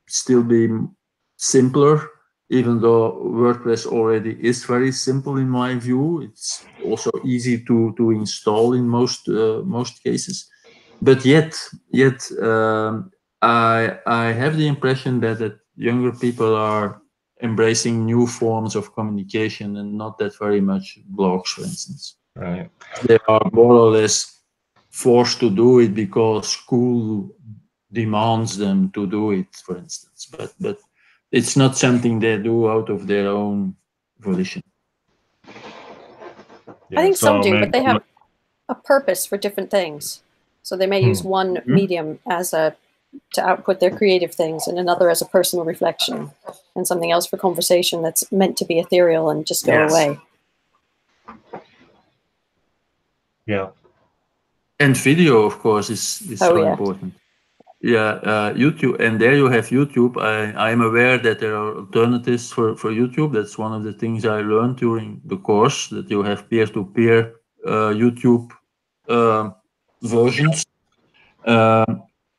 still be simpler. Even though WordPress already is very simple in my view, it's also easy to install in most cases. But yet I have the impression that younger people are embracing new forms of communication and not that very much blogs, for instance. Right. They are more or less forced to do it because school demands them to do it, for instance. But it's not something they do out of their own volition. Yeah, I think some do, but they have a purpose for different things. So they may use one medium as to output their creative things, and another as a personal reflection, and something else for conversation that's meant to be ethereal and just go away. Yeah. And video, of course, is so important. Yeah, YouTube, and there you have YouTube. I'm aware that there are alternatives for YouTube. That's one of the things I learned during the course, that you have peer-to-peer YouTube versions.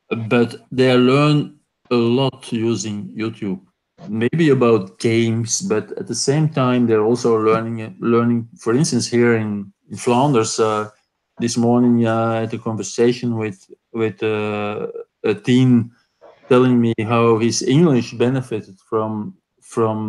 But they learn a lot using YouTube. Maybe about games, but at the same time, they're also learning. For instance, here in Flanders, this morning I had a conversation with a teen telling me how his English benefited from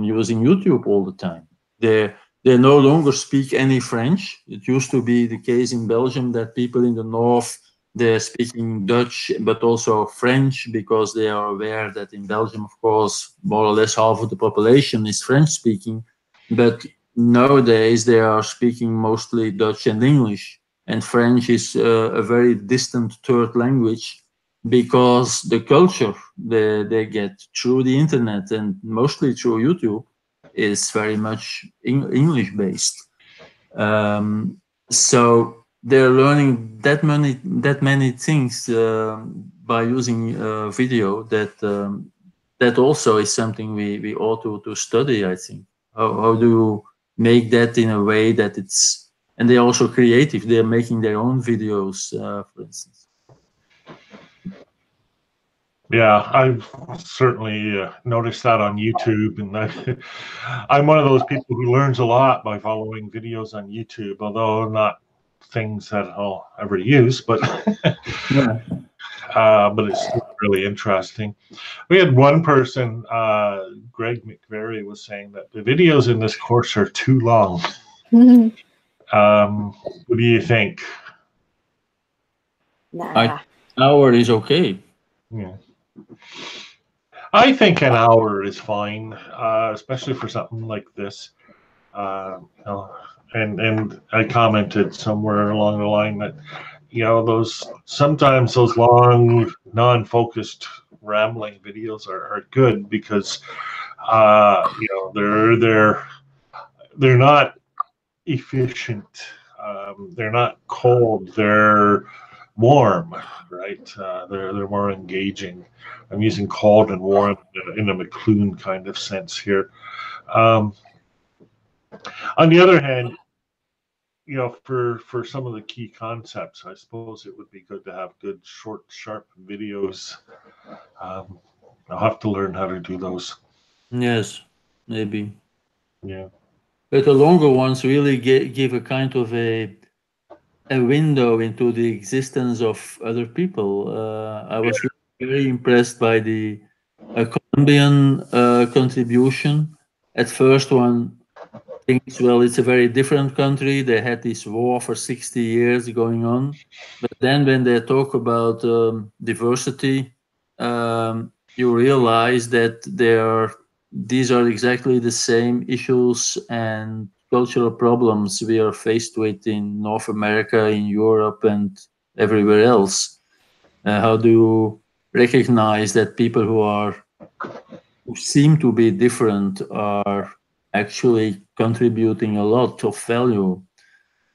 using YouTube all the time. They no longer speak any French. It used to be the case in Belgium that people in the north, they're speaking Dutch, but also French, because they are aware that in Belgium, of course, more or less half of the population is French speaking. But nowadays they are speaking mostly Dutch and English. And French is a very distant third language, because the culture they get through the internet and mostly through YouTube is very much English based. So they're learning that many things by using video, that also is something we ought to study, I think. How do you make that in a way that it's, and they're also creative. They're making their own videos, for instance. Yeah, I've certainly noticed that on YouTube, and I'm one of those people who learns a lot by following videos on YouTube, although not things that I'll ever use, but yeah. But it's still really interesting. We had one person, Greg McVeary, was saying that the videos in this course are too long. What do you think? Nah. An hour is okay. Yeah. I think an hour is fine, especially for something like this. And I commented somewhere along the line that, sometimes those long, non-focused, rambling videos are good because, they're not efficient. They're not cold. They're warm, right? They're more engaging. I'm using cold and warm in a McLuhan kind of sense here. On the other hand, for some of the key concepts, I suppose it would be good to have good, short, sharp videos. I'll have to learn how to do those. Yes, maybe. Yeah. But the longer ones really give a kind of a window into the existence of other people. I was very impressed by the Colombian contribution. At first, one thinks, well, it's a very different country. They had this war for 60 years going on. But then when they talk about diversity, you realize that these are exactly the same issues and cultural problems we are faced with in North America, in Europe, and everywhere else. How do you recognize that people who seem to be different are actually contributing a lot of value?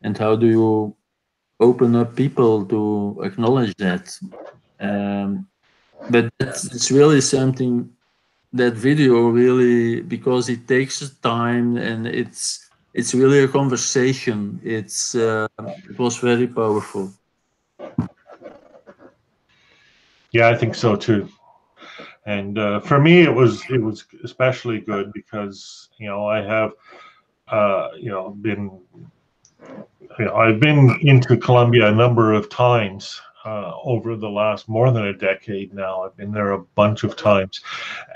And how do you open up people to acknowledge that? But it's really something, that video really, because it takes time and it's really a conversation. It was very powerful. Yeah, I think so too. And for me, it was especially good because I have I've been into Colombia a number of times over the last more than a decade now. I've been there a bunch of times,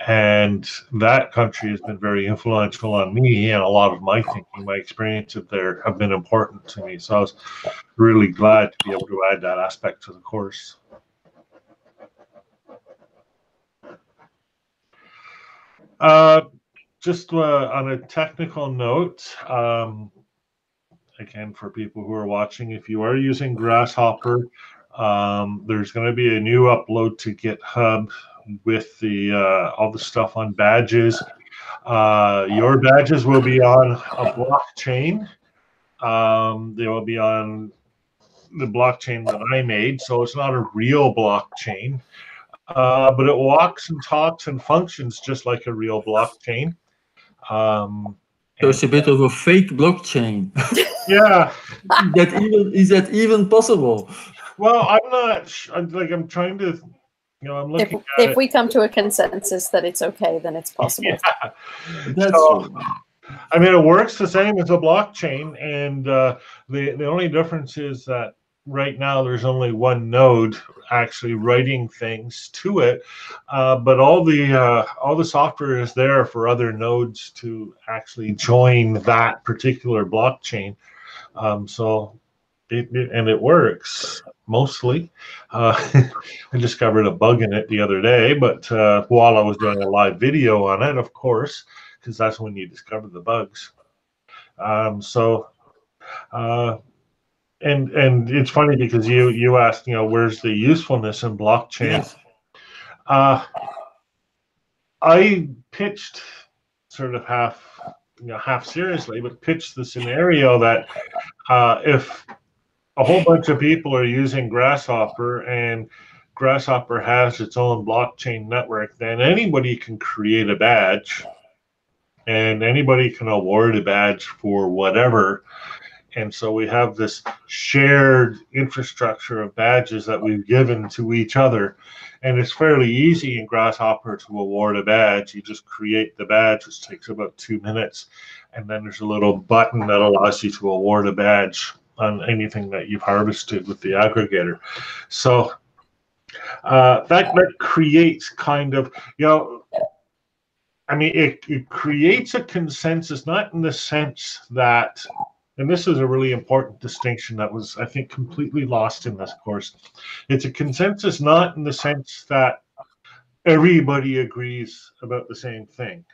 and that country has been very influential on me and a lot of my thinking. My experiences there have been important to me, so I was really glad to be able to add that aspect to the course. Just on a technical note, again, for people who are watching, if you are using Grasshopper, there's going to be a new upload to GitHub with the all the stuff on badges. Your badges will be on a blockchain. They will be on the blockchain that I made, so it's not a real blockchain, but it walks and talks and functions just like a real blockchain. So it's a bit of a fake blockchain. Yeah. Is that even possible? Well, I'm not. I'm trying to. I'm looking if we come to a consensus that it's okay, then it's possible. Yeah. That's so, I mean, it works the same as a blockchain, and the only difference is that right now there's only one node actually writing things to it, but all the software is there for other nodes to actually join that particular blockchain. So it works mostly. I discovered a bug in it the other day, but while I was doing a live video on it, of course, because that's when you discover the bugs. And it's funny because you asked, where's the usefulness in blockchain? Yeah. I pitched sort of half seriously, but pitched the scenario that if a whole bunch of people are using Grasshopper and Grasshopper has its own blockchain network, then anybody can create a badge and anybody can award a badge for whatever. And so we have this shared infrastructure of badges that we've given to each other. And it's fairly easy in Grasshopper to award a badge. You just create the badge, which takes about 2 minutes. And then there's a little button that allows you to award a badge on anything that you've harvested with the aggregator. So that creates kind of, I mean, it creates a consensus, not in the sense that, and this is a really important distinction that was, I think, completely lost in this course. It's a consensus not in the sense that everybody agrees about the same thing.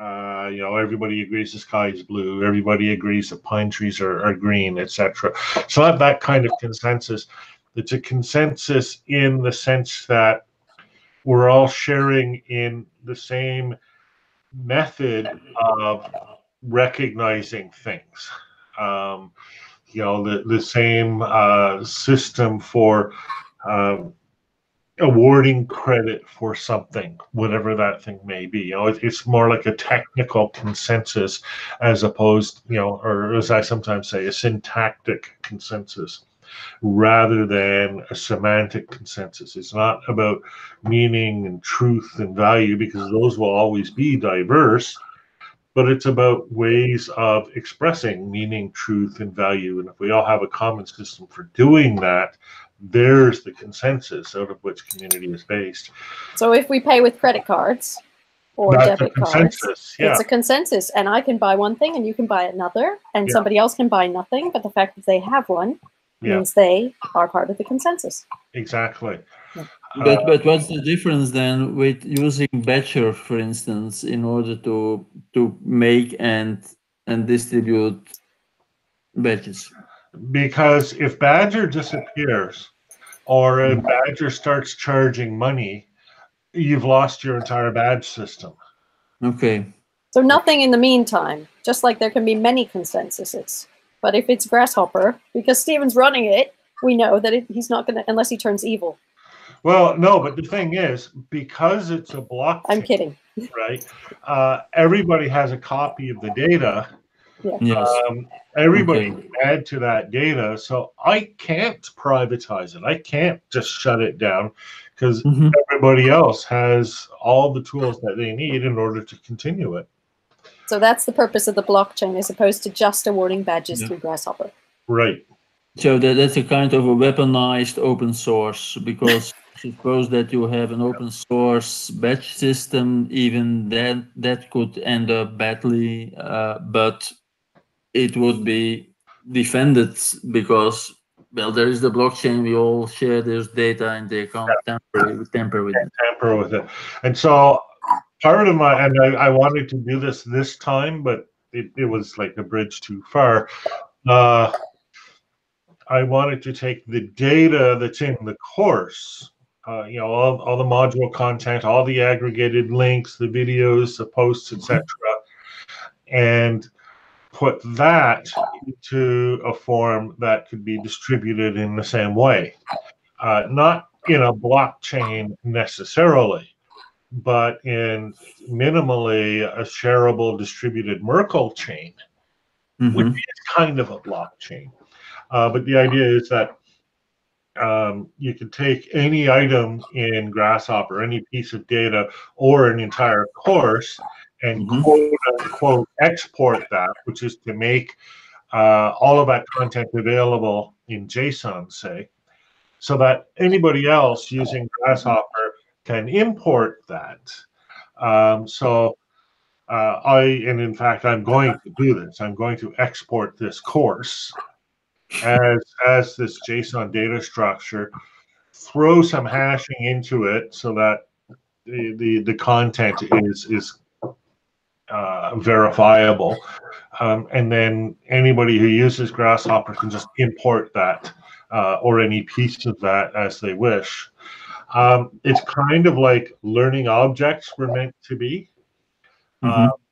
Everybody agrees the sky is blue. Everybody agrees that pine trees are green, etc. So not that kind of consensus. It's a consensus in the sense that we're all sharing in the same method of recognizing things. The same system for awarding credit for something, whatever that thing may be. It's more like a technical consensus as opposed, or as I sometimes say, a syntactic consensus rather than a semantic consensus. It's not about meaning and truth and value, because those will always be diverse, but it's about ways of expressing meaning, truth, and value. And if we all have a common system for doing that, there's the consensus out of which community is based. So if we pay with credit cards or debit cards, yeah. It's a consensus. And I can buy one thing and you can buy another, and somebody else can buy nothing. But the fact that they have one means they are part of the consensus. Exactly. But what's the difference then with using Badger, for instance, in order to make and distribute badges? Because if Badger disappears, or a badger starts charging money, you've lost your entire badge system. Okay. So nothing in the meantime, just like there can be many consensuses. But if it's Grasshopper, because Stephen's running it, we know that he's not going to, unless he turns evil. Well, no, but the thing is, because it's a blockchain, I'm kidding. Right? Everybody has a copy of the data. Yeah. Yes. Everybody Okay. can add to that data. So I can't privatize it. I can't just shut it down because everybody else has all the tools that they need in order to continue it. So that's the purpose of the blockchain, as opposed to just awarding badges through Grasshopper. Right. So that's a kind of a weaponized open source, because suppose that you have an open source badge system, even then that could end up badly, but it would be defended because, well, there is the blockchain, we all share this data and they can't tamper with it. Tamper with it. And so part of my, and I wanted to do this time, but it was like a bridge too far. I wanted to take the data that's in the course, all the module content, all the aggregated links, the videos, the posts, etc., and put that into a form that could be distributed in the same way. Not in a blockchain necessarily, but in minimally a shareable distributed Merkle chain, which is kind of a blockchain. But the idea is that you can take any item in Grasshopper, any piece of data, or an entire course, and quote unquote export that, which is to make all of that content available in JSON, say, so that anybody else using Grasshopper can import that. And in fact, I'm going to do this. I'm going to export this course as this JSON data structure, throw some hashing into it so that the content is verifiable, and then anybody who uses Grasshopper can just import that or any piece of that as they wish. It's kind of like learning objects were meant to be.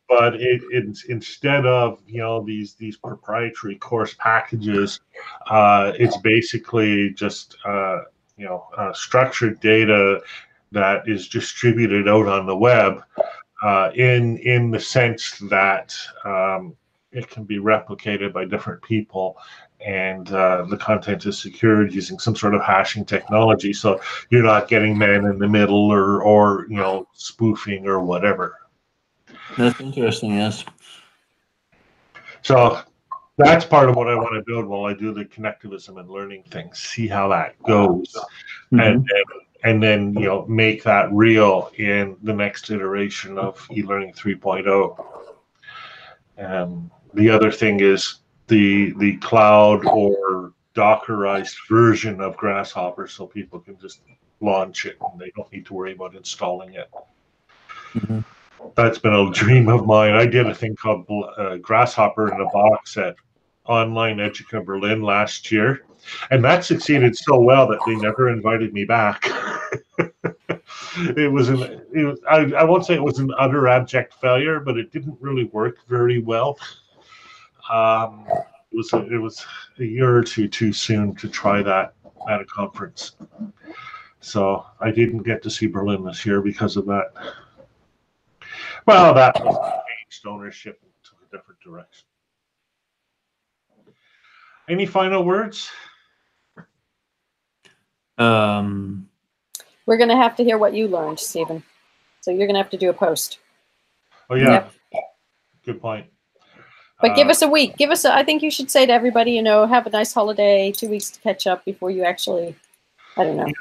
But it's instead of these proprietary course packages, it's basically just structured data that is distributed out on the web in the sense that it can be replicated by different people, and the content is secured using some sort of hashing technology. So you're not getting man in the middle or spoofing or whatever. That's interesting, yes. So that's part of what I want to build while I do the connectivism and learning thing. See how that goes, and then make that real in the next iteration of eLearning 3.0. The other thing is the cloud or Dockerized version of Grasshopper, so people can just launch it and they don't need to worry about installing it. That's been a dream of mine. I did a thing called Grasshopper in a Box at Online Educa Berlin last year, and that succeeded so well that they never invited me back. I won't say it was an utter abject failure, but it didn't really work very well. It was a year or two too soon to try that at a conference, so I didn't get to see Berlin this year because of that. Well, that changed ownership and took a different direction. Any final words? We're going to have to hear what you learned, Stephen. So you're going to have to do a post. Oh, yeah. Yep. Good point. But give us a week. I think you should say to everybody, have a nice holiday, 2 weeks to catch up before you actually, I don't know. Yeah.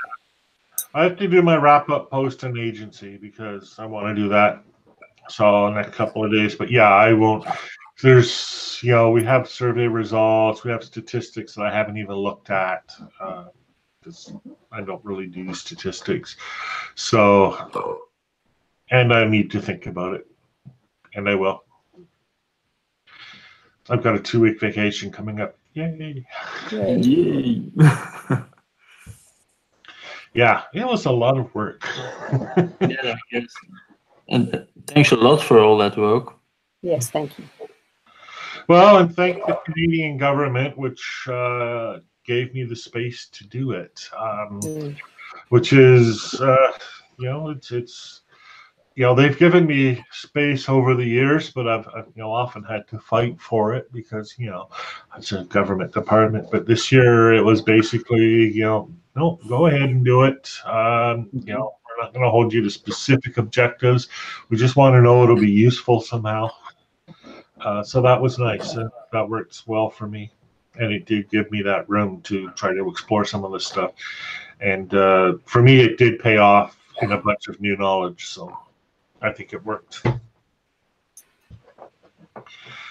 I have to do my wrap-up post in agency because I want to do that. So next couple of days, but yeah, I won't. There's, we have survey results, we have statistics that I haven't even looked at because I don't really do statistics. So, and I need to think about it, and I will. I've got a 2-week vacation coming up. Yay! Yay! Yeah, it was a lot of work. Yeah, yes. And thanks a lot for all that work. Yes, thank you. Well, and thank the Canadian government, which gave me the space to do it, which is, it's they've given me space over the years, but I've often had to fight for it because it's a government department. But this year it was basically no, go ahead and do it. We're not going to hold you to specific objectives. We just want to know it'll be useful somehow. So that was nice. That works well for me, and it did give me that room to try to explore some of this stuff. And for me, it did pay off in a bunch of new knowledge. So I think it worked.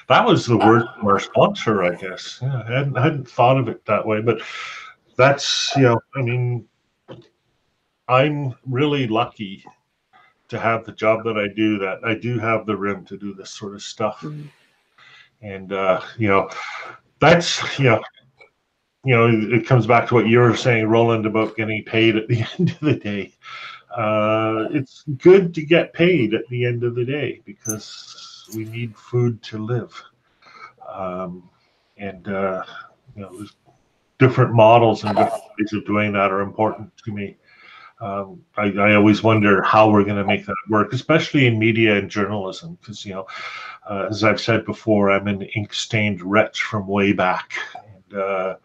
That was the word from our sponsor, I guess. Yeah, I hadn't thought of it that way, but that's, I mean, I'm really lucky to have the job that I do, that I do have the room to do this sort of stuff. And, that's, it comes back to what you were saying, Roland, about getting paid at the end of the day. It's good to get paid at the end of the day because we need food to live. There's different models and different ways of doing that are important to me. I always wonder how we're going to make that work, especially in media and journalism, because as I've said before, I'm an ink-stained wretch from way back, and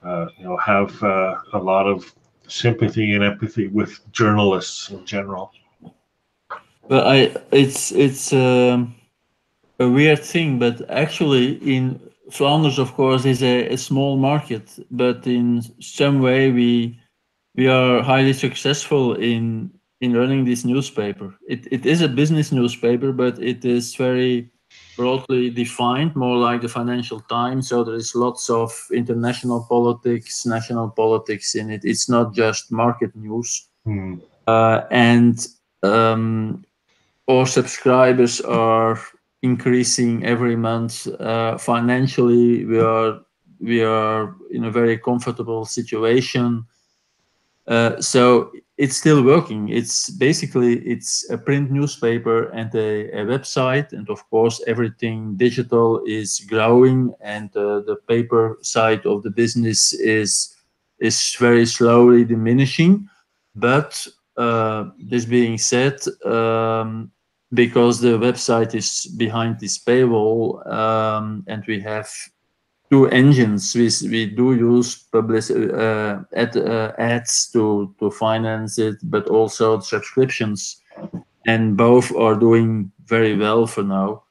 have a lot of sympathy and empathy with journalists in general. But it's a weird thing, but actually in Flanders, of course, is a small market, but in some way we are highly successful in running this newspaper. It is a business newspaper, but it is very broadly defined, more like the Financial Times. So there is lots of international politics, national politics in it. It's not just market news. And our subscribers are increasing every month. Financially, we are in a very comfortable situation. So it's still working. It's a print newspaper and a website, and of course everything digital is growing, and the paper side of the business is very slowly diminishing. But this being said, because the website is behind this paywall, and we have two engines. We do use ads to finance it, but also subscriptions, and both are doing very well for now,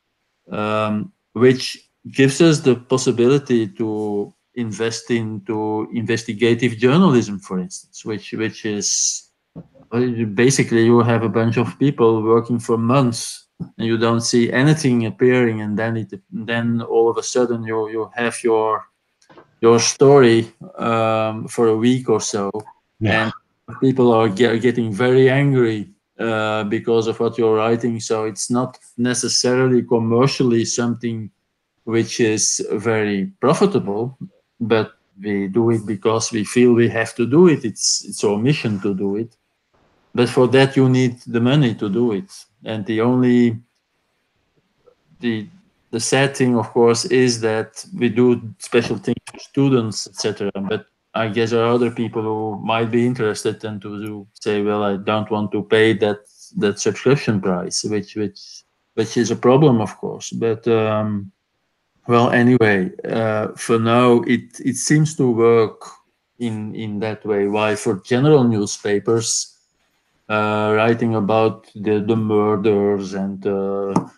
which gives us the possibility to invest into investigative journalism, for instance, which is basically you have a bunch of people working for months and you don't see anything appearing, and then all of a sudden you have your story for a week or so, and people are getting very angry because of what you're writing. So it's not necessarily commercially something which is very profitable, but we do it because we feel we have to do it. It's our mission to do it. But for that, you need the money to do it. And the sad thing, of course, is that we do special things for students, etc. But I guess there are other people who might be interested and to say, well, I don't want to pay that subscription price, which is a problem, of course. But well, anyway, for now, it seems to work in that way. Why for general newspapers, writing about the murders and the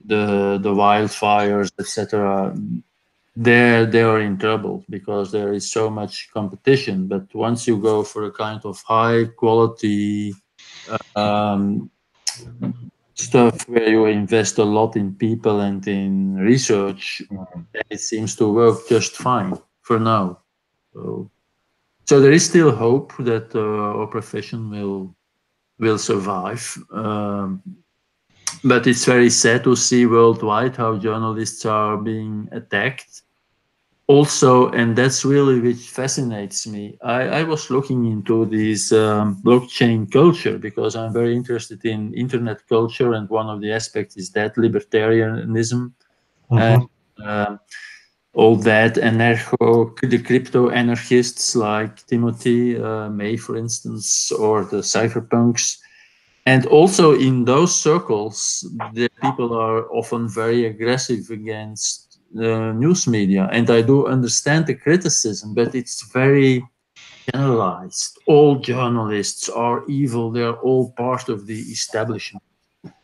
wildfires, etc., they are in trouble because there is so much competition. But once you go for a kind of high quality stuff where you invest a lot in people and in research, it seems to work just fine for now. So there is still hope that our profession will survive. But it's very sad to see worldwide how journalists are being attacked. also, and that's really which fascinates me, I was looking into this blockchain culture because I'm very interested in internet culture, and one of the aspects is that libertarianism and all that, the crypto anarchists like Timothy May, for instance, or the cypherpunks. And also in those circles, the people are often very aggressive against news media. And I do understand the criticism, but it's very generalized. All journalists are evil. They're all part of the establishment.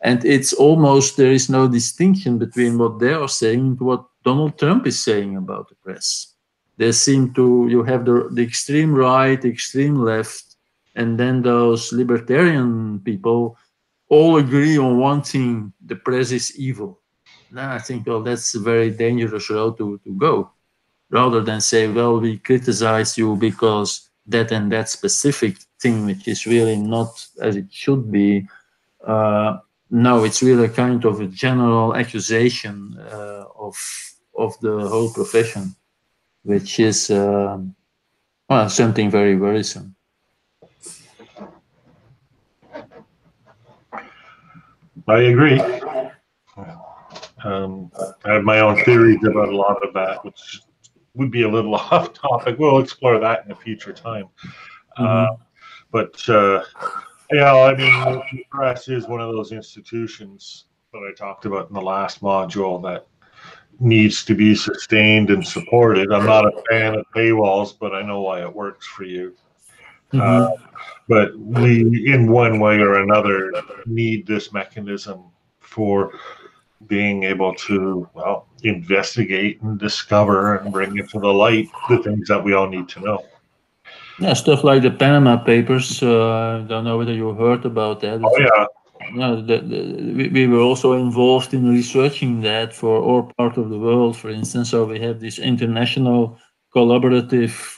And it's almost, there is no distinction between what they are saying and what Donald Trump is saying about the press. They seem to, you have the extreme right, the extreme left, and then those libertarian people all agree on one thing: the press is evil. Now I think, well, that's a very dangerous road to go. Rather than say, well, we criticize you because that and that specific thing, which is really not as it should be. No, it's really kind of a general accusation of the whole profession, which is well, something very worrisome. I agree. I have my own theories about a lot of that, which would be a little off topic. We'll explore that in a future time. But yeah, I mean, the press is one of those institutions that I talked about in the last module that needs to be sustained and supported. I'm not a fan of paywalls, but I know why it works for you. But we, in one way or another, need this mechanism for being able to, well, investigate and discover and bring into the light the things that we all need to know. Yeah, stuff like the Panama Papers. I don't know whether you heard about that. Oh, yeah. We were also involved in researching that for our part of the world, for instance. So we have these international collaborative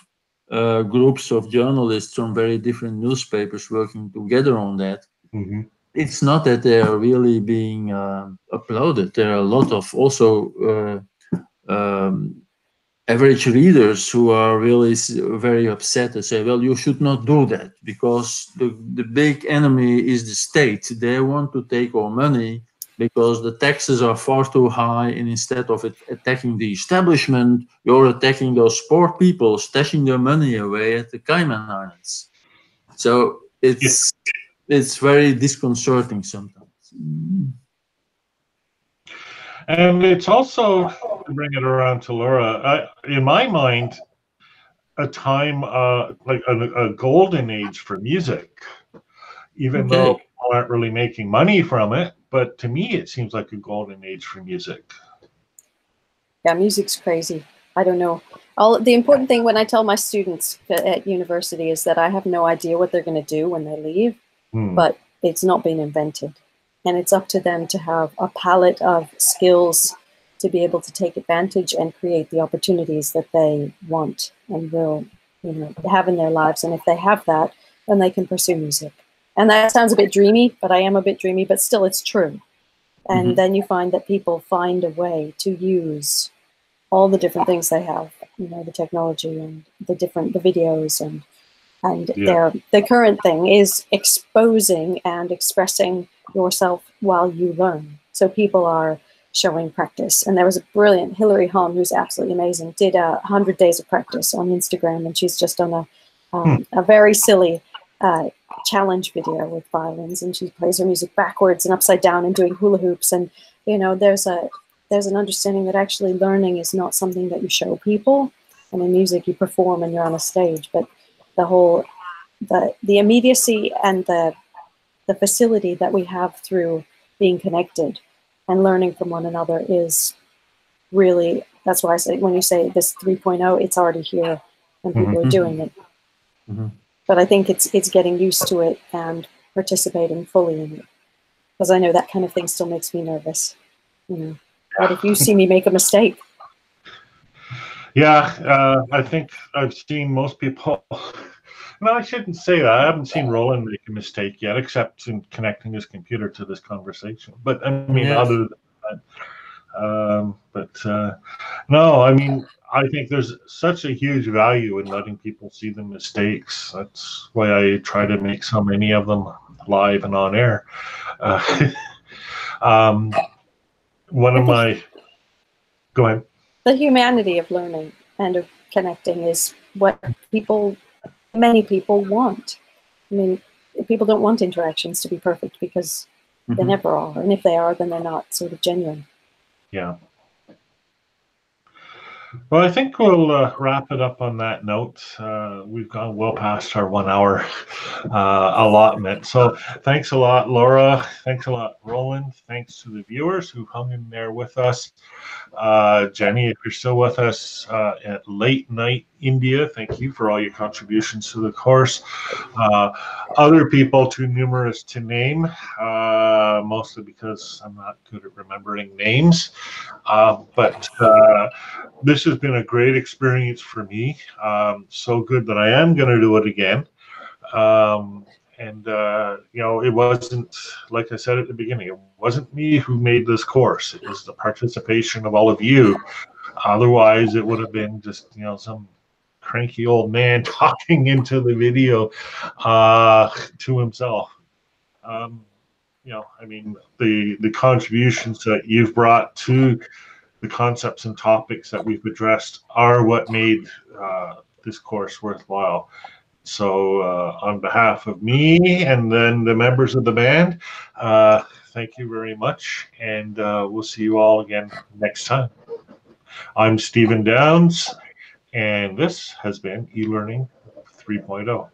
groups of journalists from very different newspapers working together on that. It's not that they are really being uploaded. There are a lot of also average readers who are really very upset and say, well, you should not do that because the big enemy is the state. They want to take our money because the taxes are far too high, and instead of attacking the establishment, you're attacking those poor people stashing their money away at the Cayman Islands. So it's very disconcerting sometimes. And it's also, to bring it around to Laura, in my mind, a time like a golden age for music, even though people aren't really making money from it. But to me, it seems like a golden age for music. Yeah, music's crazy. I don't know. The important thing when I tell my students at university is that I have no idea what they're going to do when they leave, but it's not been invented. And it's up to them to have a palette of skills to be able to take advantage and create the opportunities that they want and will, have in their lives. And if they have that, then they can pursue music. And that sounds a bit dreamy, but I am a bit dreamy, but still it's true. And then you find that people find a way to use all the different things they have, the technology and the videos and the current thing is exposing and expressing yourself while you learn. So people are showing practice. And there was a brilliant Hilary Hahn, who's absolutely amazing, did 100 days of practice on Instagram, and she's just done a very silly challenge video with violins, and she plays her music backwards and upside down and doing hula hoops. And there's an understanding that actually learning is not something that you show people, and in music you perform and you're on a stage, but the immediacy and the facility that we have through being connected and learning from one another is really, that's why I say, when you say this 3.0, it's already here and people are doing it. But I think it's getting used to it and participating fully in it, because I know that kind of thing still makes me nervous. What if you see me make a mistake? Yeah, I think I've seen most people. No, I shouldn't say that. I haven't seen Roland make a mistake yet, except in connecting his computer to this conversation. But I mean, other than that, no, I mean, I think there's such a huge value in letting people see the mistakes. That's why I try to make so many of them live and on air. One of my, go ahead. The humanity of learning and of connecting is what many people want. I mean, people don't want interactions to be perfect because they never are. And if they are, then they're not sort of genuine. Yeah. Well, I think we'll wrap it up on that note. We've gone well past our 1 hour allotment. So thanks a lot, Laura. Thanks a lot, Roland. Thanks to the viewers who hung in there with us. Jenny, if you're still with us at late night India, thank you for all your contributions to the course. Other people too numerous to name, mostly because I'm not good at remembering names. But this has been a great experience for me. So good that I am going to do it again. It wasn't, like I said at the beginning, it wasn't me who made this course. It was the participation of all of you. Otherwise, it would have been just, some cranky old man talking into the video to himself. The contributions that you've brought to the concepts and topics that we've addressed are what made this course worthwhile. So on behalf of me and then the members of the band, thank you very much, and we'll see you all again next time. I'm Stephen Downs, and this has been eLearning 3.0.